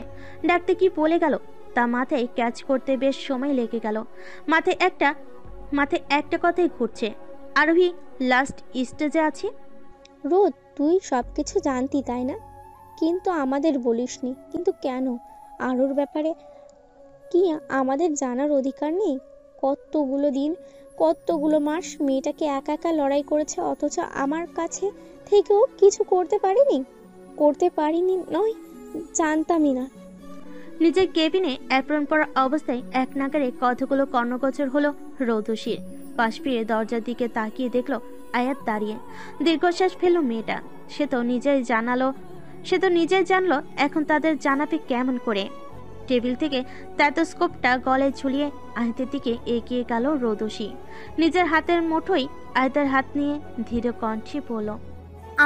ডাক্তার কি বলে গেল তা মাথায় ক্যাচ করতে বেশ সময় লেগে গেল। মাথায় একটা কথাই ঘুরছে, আরোহী লাস্ট স্টেজে আছে। রোদ, তুই সব কিছু জানতি তাই না? কিন্তু আমাদের বলিসনি। কিন্তু কেন? আরুর ব্যাপারে কি আমাদের জানার অধিকার নেই? কতগুলো দিন, কতগুলো মাস মেয়েটাকে একা একা লড়াই করেছে, অথচ আমার কাছে থেকেও কিছু করতে পারিনি নয়, জানতামই না। নিজের কেবিনে অ্যাপ্রন পরা অবস্থায় এক নাগারে কতগুলো কর্ণগোচর হলো রৌদসীর। পাশ ফিরে দরজার দিকে তাকিয়ে দেখলো আয়াত দাঁড়িয়ে। দীর্ঘশ্বাস ফেলল মেয়েটা। সে তো নিজেই জানলো এখন তাদের জানাবে কেমন করে। টেবিল থেকে স্টেথোস্কোপটা গলায় ঝুলিয়ে আয়াতের দিকে এগিয়ে গেল রৌদসী। নিজের হাতের মুঠোয় আয়াতের হাত নিয়ে ধীর কণ্ঠে বলল,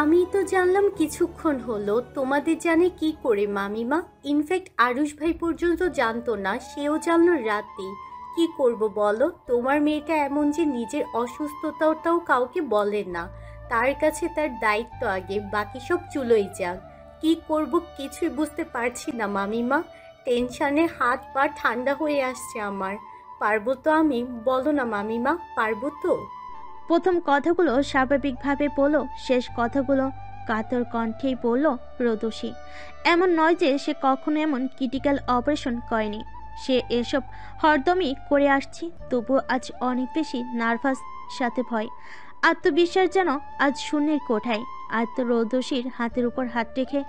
আমি তো জানলাম কিছুক্ষণ হলো, তোমাদের জানে কি করে মামিমা? ইনফ্যাক্ট আরুষ ভাই পর্যন্ত জানতো না, সেও জানলো রাতেই। কি করব বলো? তোমার মেয়েটা এমন যে নিজের অসুস্থতাটাও কাউকে বলে না। তার কাছে তার দায়িত্ব আগে, বাকি সব চুলোই যাক। কি করব কিছুই বুঝতে পারছি না মামিমা। টেনশনে হাত পা ঠান্ডা হয়ে আসছে আমার। পারবো তো আমি? বলো না মামিমা, পারবো তো? প্রথম কথাগুলো স্বাভাবিকভাবে বলল, শেষ কথাগুলো কাতর কণ্ঠেই বলল রৌদসী। এমন নয় যে সে কখনো এমন ক্রিটিক্যাল অপারেশন করেনি। সে এসব হরদমই করে আসছে। তবুও আজ অনেক বেশি নার্ভাস, সাথে ভয়। আত্মবিশ্বাস যেন আজ শূন্যের কোঠায়। আয়ত্ত রৌদসীর হাতের উপর হাত রেখে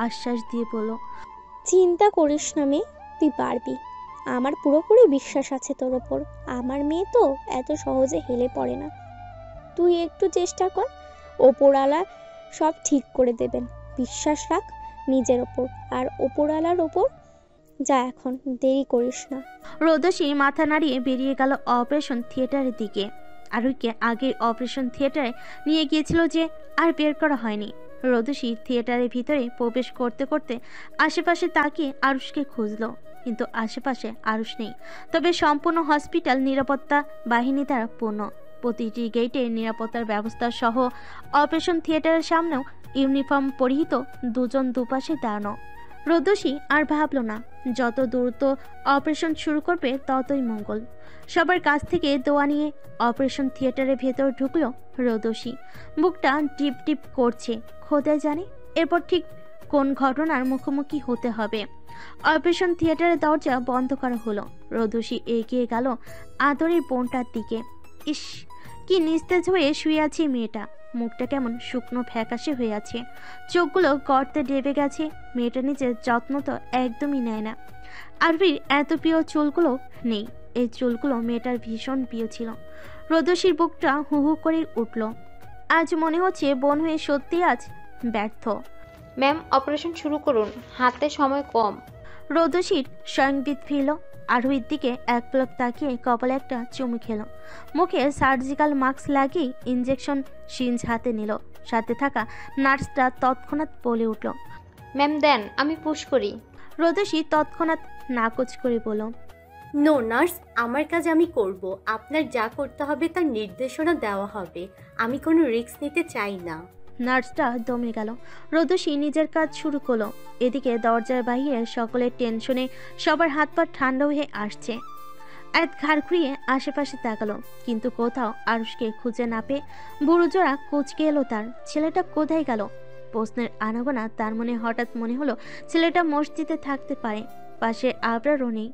আশ্বাস দিয়ে বলল, চিন্তা করিস না মেয়ে, তুই পারবি। আমার পুরোপুরি বিশ্বাস আছে তোর ওপর। আমার মেয়ে তো এত সহজে হেলে পড়ে না। তুই একটু চেষ্টা কর, ওপরওয়ালা সব ঠিক করে দেবেন। বিশ্বাস রাখ নিজের ওপর আর ওপরওয়ালার ওপর। যা এখন, দেরি করিস না। রোদসী মাথা নাড়িয়ে বেরিয়ে গেল অপারেশন থিয়েটারের দিকে। আরুকে আগে অপারেশন থিয়েটারে নিয়ে গিয়েছিল যে আর বের করা হয়নি। রোদসী থিয়েটারের ভিতরে প্রবেশ করতে করতে আশেপাশে তাকিয়ে আরুষকে খুঁজলো, কিন্তু আশেপাশে আরুষ নেই। তবে সম্পূর্ণ হসপিটাল নিরাপত্তা বাহিনী দ্বারা পূর্ণ। প্রতিটি গেটে নিরাপত্তার ব্যবস্থা সহ অপারেশন থিয়েটারের সামনেও ইউনিফর্ম পরিহিত দুজন দুপাশে দাঁড়ানো। রোদসী আর ভাবল না, যত দ্রুত অপারেশন শুরু করবে ততই মঙ্গল। সবার কাছ থেকে দোয়া নিয়ে অপারেশন থিয়েটারের ভেতর ঢুকলো রোদসী। বুকটা টিপ টিপ করছে, খোদাই জানে এরপর ঠিক কোন ঘটনার মুখোমুখি হতে হবে। অপারেশন থিয়েটারের দরজা বন্ধ করা হলো। রোদসী এগিয়ে গেল আদরের বোনটার দিকে। ইস, কি নিস্তেজ হয়ে শুয়ে আছে মেয়েটা। মুখটা কেমন শুকনো ফ্যাকাশে হয়ে আছে, চোখগুলো গর্তে ডেবে গেছে। মেয়েটা নিজের যত্ন তো একদমই নেয় না। আরবির এত প্রিয় চুলগুলো নেই। এই চুলগুলো মেয়েটার ভীষণ প্রিয় ছিল। রোদসীর বুকটা হু হু করে উঠল। আজ মনে হচ্ছে বোন হয়ে সত্যি আজ ব্যর্থ। ম্যাম, অপারেশন শুরু করুন, হাতে সময় কম। রোদসীর স্বয়ংবিদ ফিরল। আরুহির দিকে এক পলক তাকিয়ে কপালে একটা চুমু খেল। মুখে সার্জিক্যাল মাস্ক লাগিয়ে ইঞ্জেকশন সিঞ্জ হাতে নিল। সাথে থাকা নার্সটা তৎক্ষণাৎ বলে উঠল, ম্যাম দেন, আমি পুশ করি। রোদসী তৎক্ষণাৎ নাকচ করে বলল, নো নার্স, আমার কাজ আমি করব। আপনার যা করতে হবে তার নির্দেশনা দেওয়া হবে। আমি কোনো রিস্ক নিতে চাই না। নার্সটা দমে গেল। রোদসী নিজের কাজ শুরু করলো। এদিকে দরজার বাইরে সকলের টেনশনে সবার হাত পা ঠান্ডা হয়ে আসছে। আয়াত ঘাড় ঘুরিয়ে আশেপাশে তাকালো, কিন্তু কোথাও আরুষকে খুঁজে না পেয়ে বুড়ো জোড়া কুচকে এলো তার। ছেলেটা কোথায় গেল? প্রশ্নের আনাগোনা তার মনে হঠাৎ মনে হলো ছেলেটা মসজিদে থাকতে পারে। পাশে আবরারও নেই।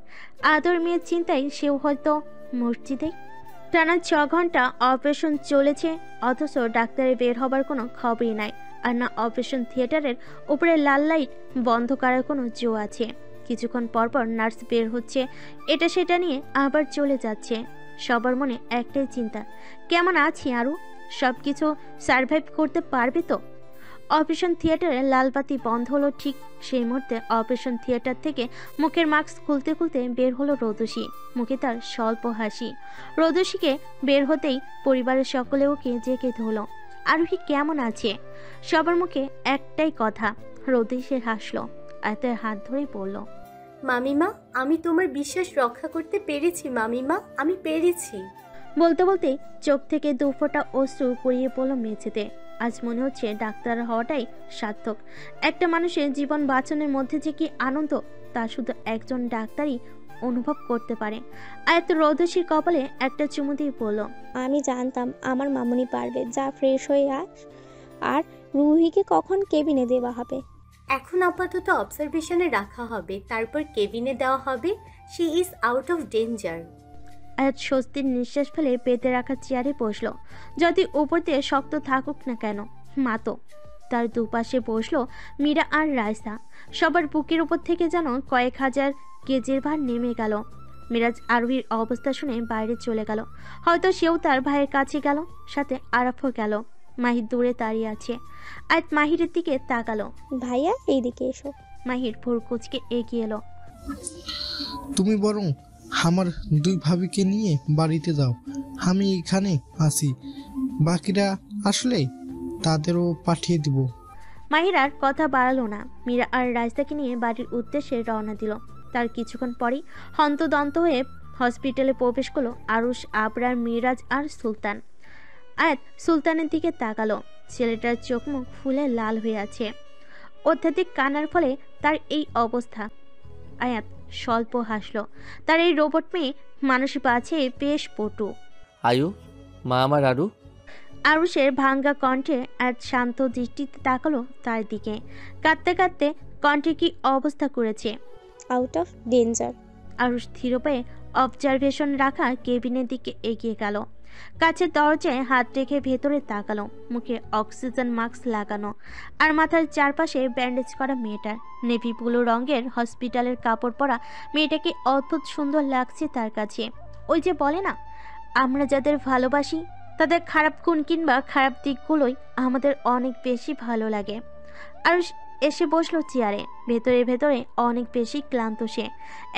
আদর মেয়ের চিন্তায় সেও হয়তো মসজিদে। টানা 6 ঘন্টা অপারেশন চলেছে, অথচ ডাক্তারের বের হবার কোনো খবরই নাই। আর না অপারেশন থিয়েটারের উপরে লাল লাইট বন্ধ করার কোনো জো আছে। কিছুক্ষণ পরপর নার্স বের হচ্ছে, এটা সেটা নিয়ে আবার চলে যাচ্ছে। সবার মনে একটাই চিন্তা, কেমন আছি আরু? সব কিছু সারভাইভ করতে পারবে তো? অপারেশন থিয়েটারে লাল বাতি বন্ধ হলো। ঠিক সেই মুহূর্তে অপারেশন থিয়েটার থেকে মুখের মাস্ক খুলতে খুলতে বের হলো রোদসী। মুখে তার স্বল্প হাসি। রোদসীকে বের হতেই পরিবারের সকলে ওকে জেগে ধরল। আরুহি কেমন আছে? সবার মুখে একটাই কথা। রোদসী হাসলো, আয়তের হাত ধরে বলল, মামিমা, আমি তোমার বিশ্বাস রক্ষা করতে পেরেছি। মামিমা, আমি পেরেছি। বলতে বলতে চোখ থেকে 2 ফোঁটা অশ্রু গড়িয়ে পড়ল মেঝেতে। আজ মনে হচ্ছে ডাক্তার হওয়াটাই সার্থক। একটা মানুষের জীবন বাঁচানোর মধ্যে যে কি আনন্দ, তা শুধু একজন ডাক্তারই অনুভব করতে পারে। আয়াত রোদসীর কপালে একটা চুমু দিয়ে বলল, আমি জানতাম আমার মামুনি পারবে। যা ফ্রেশ হয়ে আস। আর রুহিকে কখন কেবিনে দেওয়া হবে? এখন আপাতত অবজারভেশনে রাখা হবে, তারপর কেবিনে দেওয়া হবে। She is out of danger. আয়াত স্বস্তির নিঃশ্বাস ফেলে পেতে রাখা চেয়ারে বসলো। যদি উপর দিয়ে শক্ত থাকুক না কেন, মাতো। তার দুপাশে বসলো মীরা আর রাইসা। সবার বুকের উপর থেকে যেন কয়েক হাজার কেজির ভার নেমে গেল। মিরাজ আরোহীর অবস্থা শুনে বাইরে চলে গেল। হয়তো সেও তার ভাইয়ের কাছে গেল, সাথে আরাফও গেল। মাহির দূরে দাঁড়িয়ে আছে। আয়াত মাহিরের দিকে তাকালো। ভাইয়া, এইদিকে এসো। মাহির ভোর কুচকে এগিয়ে এলো। তুমি বরং আমার 2 ভাবিকে নিয়ে বাড়িতে যাও, আমি এখানে আছি। বাকিরা আসলে তাদেরও পাঠিয়ে দিব। মাহির আর কথা বাড়ালো না। মীরা আর রাইসাকে নিয়ে বাড়ির উদ্দেশ্যে রওনা দিল। তার কিছুক্ষণ পরেই হন্তদন্ত হয়ে হসপিটালে প্রবেশ করলো আরুষ, আবরার, মিরাজ আর সুলতান। আয়াত সুলতানের দিকে তাকালো। ছেলেটার চোখ মুখ ফুলে লাল হয়ে আছে। অত্যাধিক কান্নার ফলে তার এই অবস্থা। আয়াত স্বল্প হাসলো। তার এই রোবট মেয়ে মানুষের পাছে বেশ পটু। আয়ু, মা আমার আরু। আরুষের ভাঙ্গা কণ্ঠে আয়াত শান্ত দৃষ্টিতে তাকালো তার দিকে। কাঁদতে কাঁদতে কণ্ঠে কি অবস্থা করেছে। Out of danger. আরুষ ধীর পায়ে অবজারভেশন রাখা কেবিনের দিকে এগিয়ে গেল। কাছের দরজায় হাত রেখে ভেতরে তাকালো। মুখে অক্সিজেন মাস্ক লাগানো আর মাথার চারপাশে ব্যান্ডেজ করা মেয়েটার। নেভি ব্লু রঙের হসপিটালের কাপড় পরা মেয়েটাকে অদ্ভুত সুন্দর লাগছে তার কাছে। ওই যে বলে না, আমরা যাদের ভালোবাসি তাদের খারাপ গুণ কিংবা খারাপ দিকগুলোই আমাদের অনেক বেশি ভালো লাগে। আর এসে বসলো চেয়ারে। ভেতরে ভেতরে অনেক বেশি ক্লান্ত সে।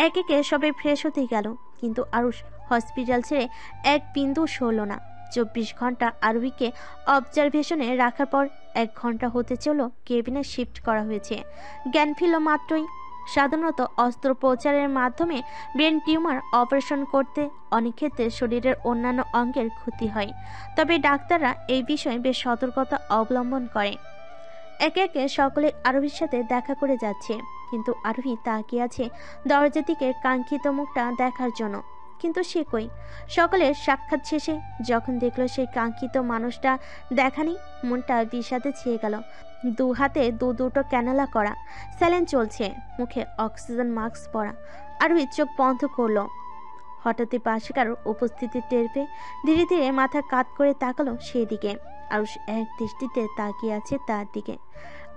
এক একে সবে ফ্রেশ হতে গেল, কিন্তু আরুষ হসপিটাল ছেড়ে এক বিন্দু সরল না। 24 ঘন্টা আরুহিকে অবজারভেশনে রাখার পর 1 ঘন্টা হতে চলল কেবিনে শিফট করা হয়েছে। জ্ঞান ফিরল মাত্রই। সাধারণত অস্ত্রোপচারের মাধ্যমে ব্রেন টিউমার অপারেশন করতে অনেক ক্ষেত্রে শরীরের অন্যান্য অঙ্গের ক্ষতি হয়, তবে ডাক্তাররা এই বিষয়ে বেশ সতর্কতা অবলম্বন করে। একে একে সকলে আরোহীর সাথে দেখা করে যাচ্ছে, কিন্তু আরোহী তাকিয়ে আছে দরজার দিকে কাঙ্ক্ষিত মুখটা দেখার জন্য। কিন্তু সে কই? সকলের সাক্ষাৎ শেষে যখন দেখলো সেই কাঙ্ক্ষিত মানুষটা দেখানি, মনটা বিষাদে ছেয়ে গেল। 2 হাতে দুটো ক্যানেলা করা, স্যালাইন চলছে, মুখে অক্সিজেন মাস্ক পরা। আরোহী চোখ বন্ধ করলো। হঠাৎই পাশে কারোর উপস্থিতি টের পেয়ে ধীরে ধীরে মাথা কাত করে তাকালো সেদিকে। আরুষ এক দৃষ্টিতে তাকিয়ে আছে তার দিকে।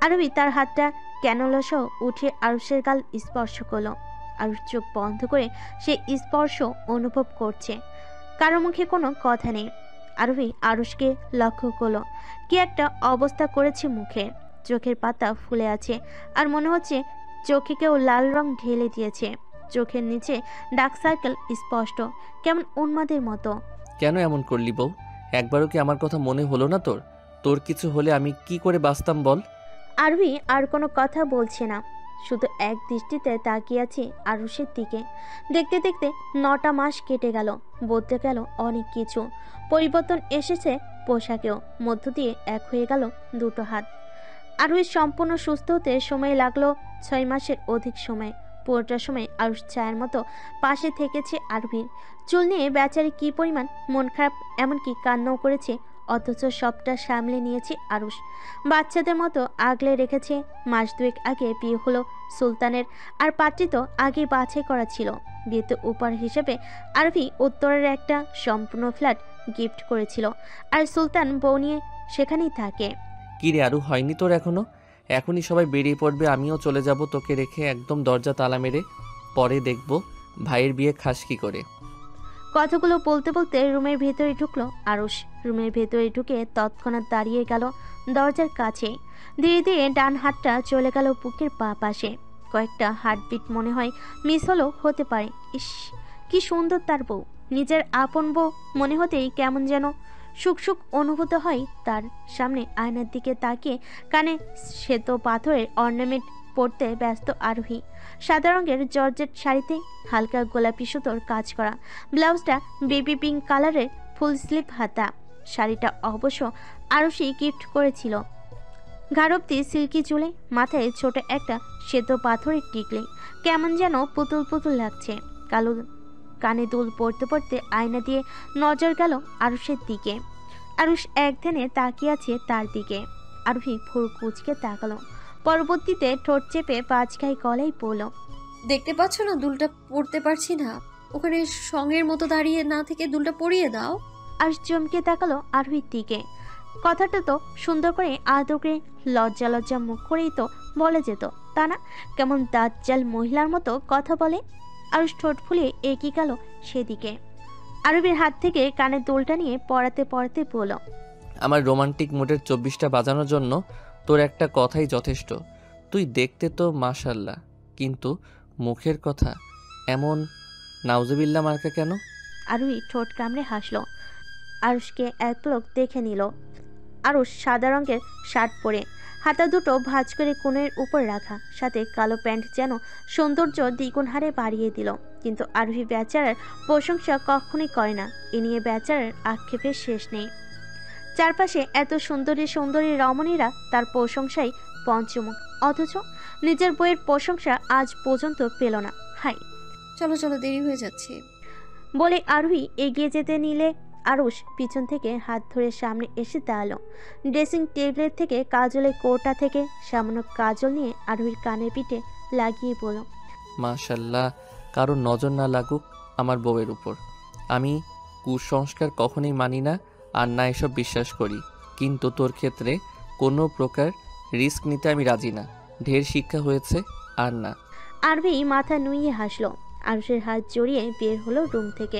আরোহী তার হাতটা ক্যানোলা সহ উঠে আরুষের গাল স্পর্শ করলো। আরুষ চোখ বন্ধ করে সে স্পর্শ অনুভব করছে। কারো মুখে কোনো কথা নেই। আরোহী আরুষকে লক্ষ্য করলো। কি একটা অবস্থা করেছে মুখে, চোখের পাতা ফুলে আছে আর মনে হচ্ছে চোখে কেউ লাল রং ঢেলে দিয়েছে। চোখের নিচে ডার্ক সার্কেল স্পষ্ট, কেমন উন্মাদের মতো। কেন এমন করলি বউ? একবারও কি আমার কথা মনে হলো না তোর? তোর কিছু হলে আমি কি করে বাঁচতাম বল? আরোহী আর কোনো কথা বলছে না, শুধু এক দৃষ্টিতে তাকিয়ে আছে আরুষের দিকে। দেখতে দেখতে 9টা মাস কেটে গেল। বদলে গেল অনেক কিছু। পরিবর্তন এসেছে পোশাকেও। মধ্য দিয়ে এক হয়ে গেল 2টো হাত। আরুষ সম্পূর্ণ সুস্থ হতে সময় লাগলো 6 মাসের অধিক সময়। পুরোটা সময় আরুষ ছায়ার মতো পাশে থেকেছে আরোহীর। চুল নিয়ে বেচারি কি পরিমাণ মন খারাপ, এমনকি কান্নাও করেছে, অথচ সবটা সামলে নিয়েছে আরুষ। বাচ্চাদের মতো আগলে রেখেছে। মাস 2 আগে বিয়ে হলো সুলতানের, আর পাত্রী তো আগে বাছাই করা ছিল। বিয়েতে উপহার হিসেবে আরোহী উত্তরের একটা সম্পূর্ণ ফ্ল্যাট গিফট করেছিল, আর সুলতান বউ নিয়ে সেখানেই থাকে। কি রে আরু, হয়নি তোর এখনো? এখনই সবাই বেরিয়ে পড়বে, আমিও চলে যাব তোকে রেখে একদম দরজা তালা মেরে। পরে দেখব ভাইয়ের বিয়ে খাস কি করে। কথাগুলো বলতে বলতে রুমের ভেতরে ঢুকলো আরুষ। রুমের ভেতরে ঢুকে তৎক্ষণাৎ দাঁড়িয়ে গেল দরজার কাছে। ধীরে ধীরে ডান হাতটা চলে গেল বুকের বাঁ পাশে। কয়েকটা হার্টবিট মনে হয় মিস হলেও হতে পারে। ইস, কি সুন্দর তার বউ। নিজের আপন বউ মনে হতেই কেমন যেন সুখ সুখ অনুভূত হয় তার। সামনে আয়নার দিকে তাকিয়ে কানে শ্বেত পাথরের অর্নামেন্ট পরতে ব্যস্ত আরোহী। সাদা রঙের জর্জেট শাড়িতে হালকা গোলাপি সুতোর কাজ করা, ব্লাউজটা বেবি পিঙ্ক কালারের ফুল স্লিভ হাতা। শাড়িটা অবশ্য আরুষি গিফট করেছিল। ঘাড়ব্দি সিল্কি চুলে, মাথায় ছোট একটা শ্বেত পাথরের টিকলি, কেমন যেন পুতুল পুতুল লাগছে। কালো কানে দুল পড়তে পড়তে আয়না দিয়ে নজর গেল আরুষের দিকে। আরুষ এক ধ্যানে তাকিয়ে আছে তার দিকে। আরোহী ভোর কুচকে তাকালো। পরবর্তীতে ঠোঁট চেপে পাঁচখাই গলায় পড়ল। দেখতে পাচ্ছ না দুলটা পরতে পারছি না, ওখানে সঙ্গের মতো দাঁড়িয়ে না থেকে দুলটা পরিয়ে দাও। আর চমকে তাকালো আরোহীর দিকে। কথাটা তো সুন্দর করে আদর করে লজ্জা লজ্জা মুখ করেই তো বলে যেত, তা না কেমন দাজ্জাল মহিলার মতো কথা বলে। আরুষ ঠোঁট ফুলিয়ে এগিয়ে গেল সেদিকে। আরবির হাত থেকে কানের দুলটা নিয়ে পড়াতে পড়াতে বলল, আমার রোমান্টিক মুডের 24টা বাজানোর জন্য তোর একটা কথাই যথেষ্ট। তুই দেখতে তো মাশাল্লাহ, কিন্তু মুখের কথা এমন নাউজুবিল্লাহ মার্কা কেন? আরুহি ঠোঁট কামড়ে হাসলো। আরুষকে এক লোক দেখে নিল। আরুষ সাদা রঙের শার্ট পরে, হাতা দুটো ভাঁজ করে কোণের উপর রাখা, সাথে কালো প্যান্ট যেন সৌন্দর্য দ্বিগুণ হারে বাড়িয়ে দিল। কিন্তু আরোহী বেচারার প্রশংসা কখনোই করে না। এ নিয়ে বেচারার আক্ষেপের শেষ নেই। চারপাশে এত সুন্দরী সুন্দরী রমণীরা তার প্রশংসাই পঞ্চমুখ, অথচ নিজের বইয়ের প্রশংসা আজ পর্যন্ত পেল না। হাই, চলো চলো, দেরি হয়ে যাচ্ছে বলে আরোহী এগিয়ে যেতে নিলে আরুষ পিছন থেকে হাত ধরে সামনে এসে দাঁড়ালো। ড্রেসিং টেবিলের থেকে কাজলের কৌটা থেকে সামান্য কাজল নিয়ে আরোহীর কানের পিঠে লাগিয়ে বলল, মাশাল্লাহ, কারো নজর না লাগুক আমার বউয়ের উপর। আমি কুসংস্কার কখনোই মানি না, আর না এসব বিশ্বাস করি। কিন্তু তোর ক্ষেত্রে কোনো প্রকার রিস্ক নিতে আমি রাজি না। ঢের শিক্ষা হয়েছে, আর না। আরবি মাথা নুইয়ে হাসলো। আরুষের হাত জড়িয়ে বের হলো রুম থেকে।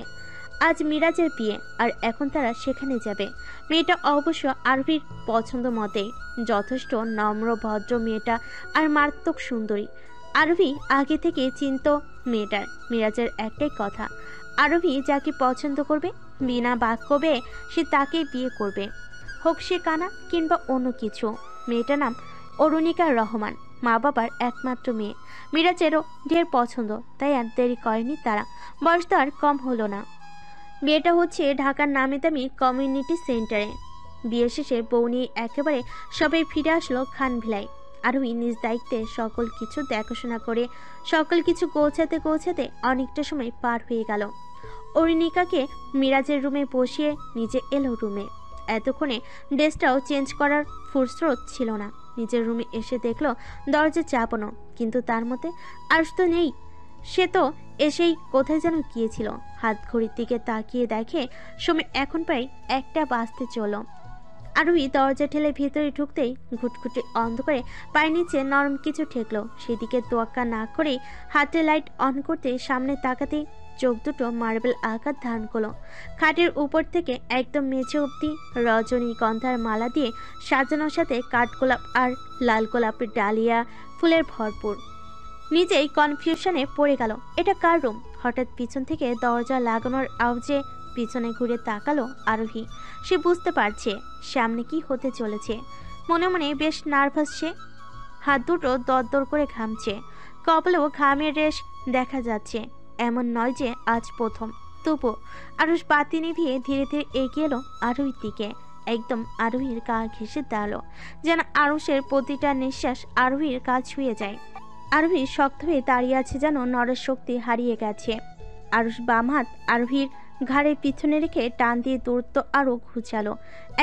আজ মিরাজের বিয়ে, আর এখন তারা সেখানে যাবে। মেয়েটা অবশ্য আরবির পছন্দ মতেই, যথেষ্ট নম্র ভদ্র মেয়েটা, আর মারাত্মক সুন্দরী। আরবি আগে থেকে চিনত মেয়েটার। মিরাজের একটাই কথা, আরবি যাকে পছন্দ করবে বিনা বাক্য ব্যয়ে সে তাকেই বিয়ে করবে, হোক সে কানা কিংবা অন্য কিছু। মেয়েটার নাম অরুণিকা রহমান, মা বাবার একমাত্র মেয়ে। মিরাজেরও ঢের পছন্দ, তাই আর দেরি করেনি তারা। বয়স তো আর কম হলো না। বিয়েটা হচ্ছে ঢাকার নামি দামি কমিউনিটি সেন্টারে। বিয়ে শেষে বউ নিয়ে একেবারে সবাই ফিরে আসলো খানভিলায়। আরোহী নিজ দায়িত্বে সকল কিছু দেখাশোনা করে সকল কিছু গোছাতে অনেকটা সময় পার হয়ে গেল। অরুণিকাকে মিরাজের রুমে বসিয়ে নিজে এলো রুমে। এতক্ষণে ড্রেসটাও চেঞ্জ করার ফুরসত ছিল না। নিজের রুমে এসে দেখলো দরজা চাপানো, কিন্তু তার মধ্যে আরশ তো নেই। সে তো এসেই কোথায় যেন গিয়েছিল। হাত ঘড়ির দিকে তাকিয়ে দেখে সময় এখন প্রায় 1টা বাজতে চলো। আরোহী দরজা ঠেলে ভেতরে ঢুকতেই ঘুটঘুটে অন্ধকারে পায়ের নিচে নরম কিছু ঠেকলো। সেদিকে তোয়াক্কা না করে হাতে লাইট অন করতে সামনে তাকাতেই চোখ দুটো মার্বেল আকার ধারণ করলো। খাটের উপর থেকে একদম মেঝে অবধি রজনীগন্ধার মালা দিয়ে সাজানোর সাথে কাঠগোলাপ আর লাল গোলাপের ডালিয়া ফুলের ভরপুর। নিজেই কনফিউশনে পড়ে গেল, এটা কার রুম? হঠাৎ পিছন থেকে দরজা লাগানোর আওয়াজে পিছনে ঘুরে তাকালো আরোহী। সে বুঝতে পারছে সামনে কি হতে চলেছে। মনে মনে বেশ নার্ভাস সে। হাত দুটো দরদর করে ঘামছে, কপালেও ঘামের রেশ দেখা যাচ্ছে। এমন নয় যে আজ প্রথম। তবু আরুষ বাতি নিভিয়ে ধীরে ধীরে এগিয়ে এলো আরোহীর দিকে। একদম আরোহীর গা ঘেঁষে দাঁড়ালো, যেন আরুষের প্রতিটা নিঃশ্বাস আরোহীর গা ছুঁয়ে যায়। আরোহী শক্ত হয়ে দাঁড়িয়ে আছে, যেন নরের শক্তি হারিয়ে গেছে। আরুষ বাম হাত আরোহীর ঘাড়ে পিছনে রেখে টান দিয়ে দূরত্ব আরো ঘুচালো।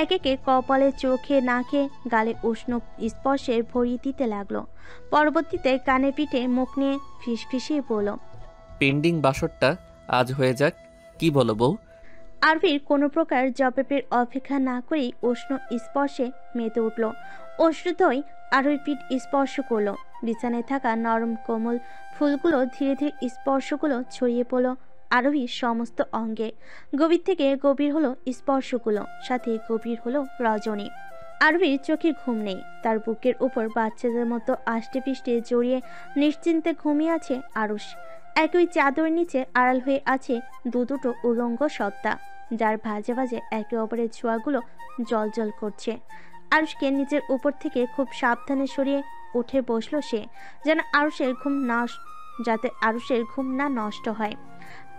একে একে কপালে, চোখে, নাকে, গালে উষ্ণ স্পর্শে ভরিয়ে দিতে লাগলো। পরবর্তীতে কানে পিঠে মুখ নিয়ে ফিসফিসিয়ে বলল, পেন্ডিং বাসরটা আজ হয়ে যাক, কি বলো বউ? আরভির কোনো প্রকার জবাবের অপেক্ষা না করেই উষ্ণ স্পর্শে মেতে উঠল। অশ্রুতই আরোহীর পিঠ স্পর্শ করলো। বিছানায় থাকা নরম কোমল ফুলগুলো ধীরে ধীরে স্পর্শগুলো ছড়িয়ে পড়ল আরোহীর সমস্ত অঙ্গে। গভীর থেকে গভীর হলো স্পর্শগুলো, সাথে গভীর হলো রজনী। আরোহীর চোখে ঘুম নেই। তার বুকের উপর বাচ্চাদের মতো আষ্টে পিষ্টে জড়িয়ে নিশ্চিন্তে ঘুমিয়ে আছে আরুষ। একই চাদর নিচে আড়াল হয়ে আছে দুটো উলঙ্গ সত্তা, যার ভাজে ভাজে একে অপরের ছোঁয়াগুলো জল জল করছে। আরুষকে নিজের উপর থেকে খুব সাবধানে সরিয়ে উঠে বসলো সে, যেন যাতে আরুষের ঘুম না নষ্ট হয়।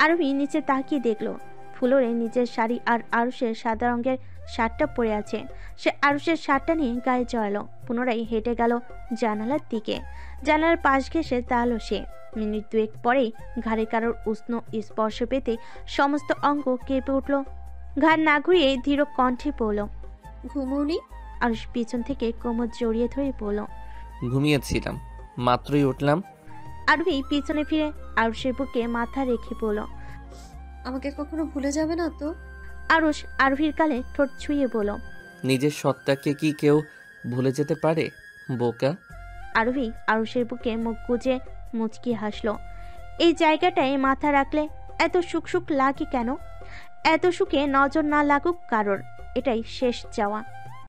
আরোহী নিচে তাকিয়ে দেখলো ফ্লোরে নিজের শাড়ি আর আরুষের সাদা রঙের শার্টটা পরে আছে। সে আরুষের শার্টটা নিয়ে গায়ে জড়ালো। পুনরায় হেঁটে গেল জানালার দিকে। জানালার পাশ ঘেঁষে দাঁড়ালো সে। মিনিট 2 পরেই ঘাড়ে কারোর উষ্ণ স্পর্শ পেতে সমস্ত অঙ্গ কেঁপে উঠল। ঘাড় না ঘুরিয়ে ধীর কণ্ঠে পড়ল, ঘুমোনি? আরুষ পিছন থেকে কোমর জড়িয়ে ধরে পড়ল, ঘুমিয়েছিলাম, মাত্রই উঠলাম। আরবি পিছনে ফিরে আরুষের বুকে মাথা রেখে বলল, আমাকে কখনো ভুলে যাবে না তো? আরুষ আরভির গালে ঠোঁট ছুঁয়ে বলল, নিজের সত্তাকে কি কেউ ভুলে যেতে পারে বোকা? আরভি আরুষের বুকে মুখ গুজে মুচকি হাসলো। এই জায়গাটায় মাথা রাখলে এত সুখ সুখ লাগে কেন? এত সুখে নজর না লাগুক কারোর, এটাই শেষ চাওয়া।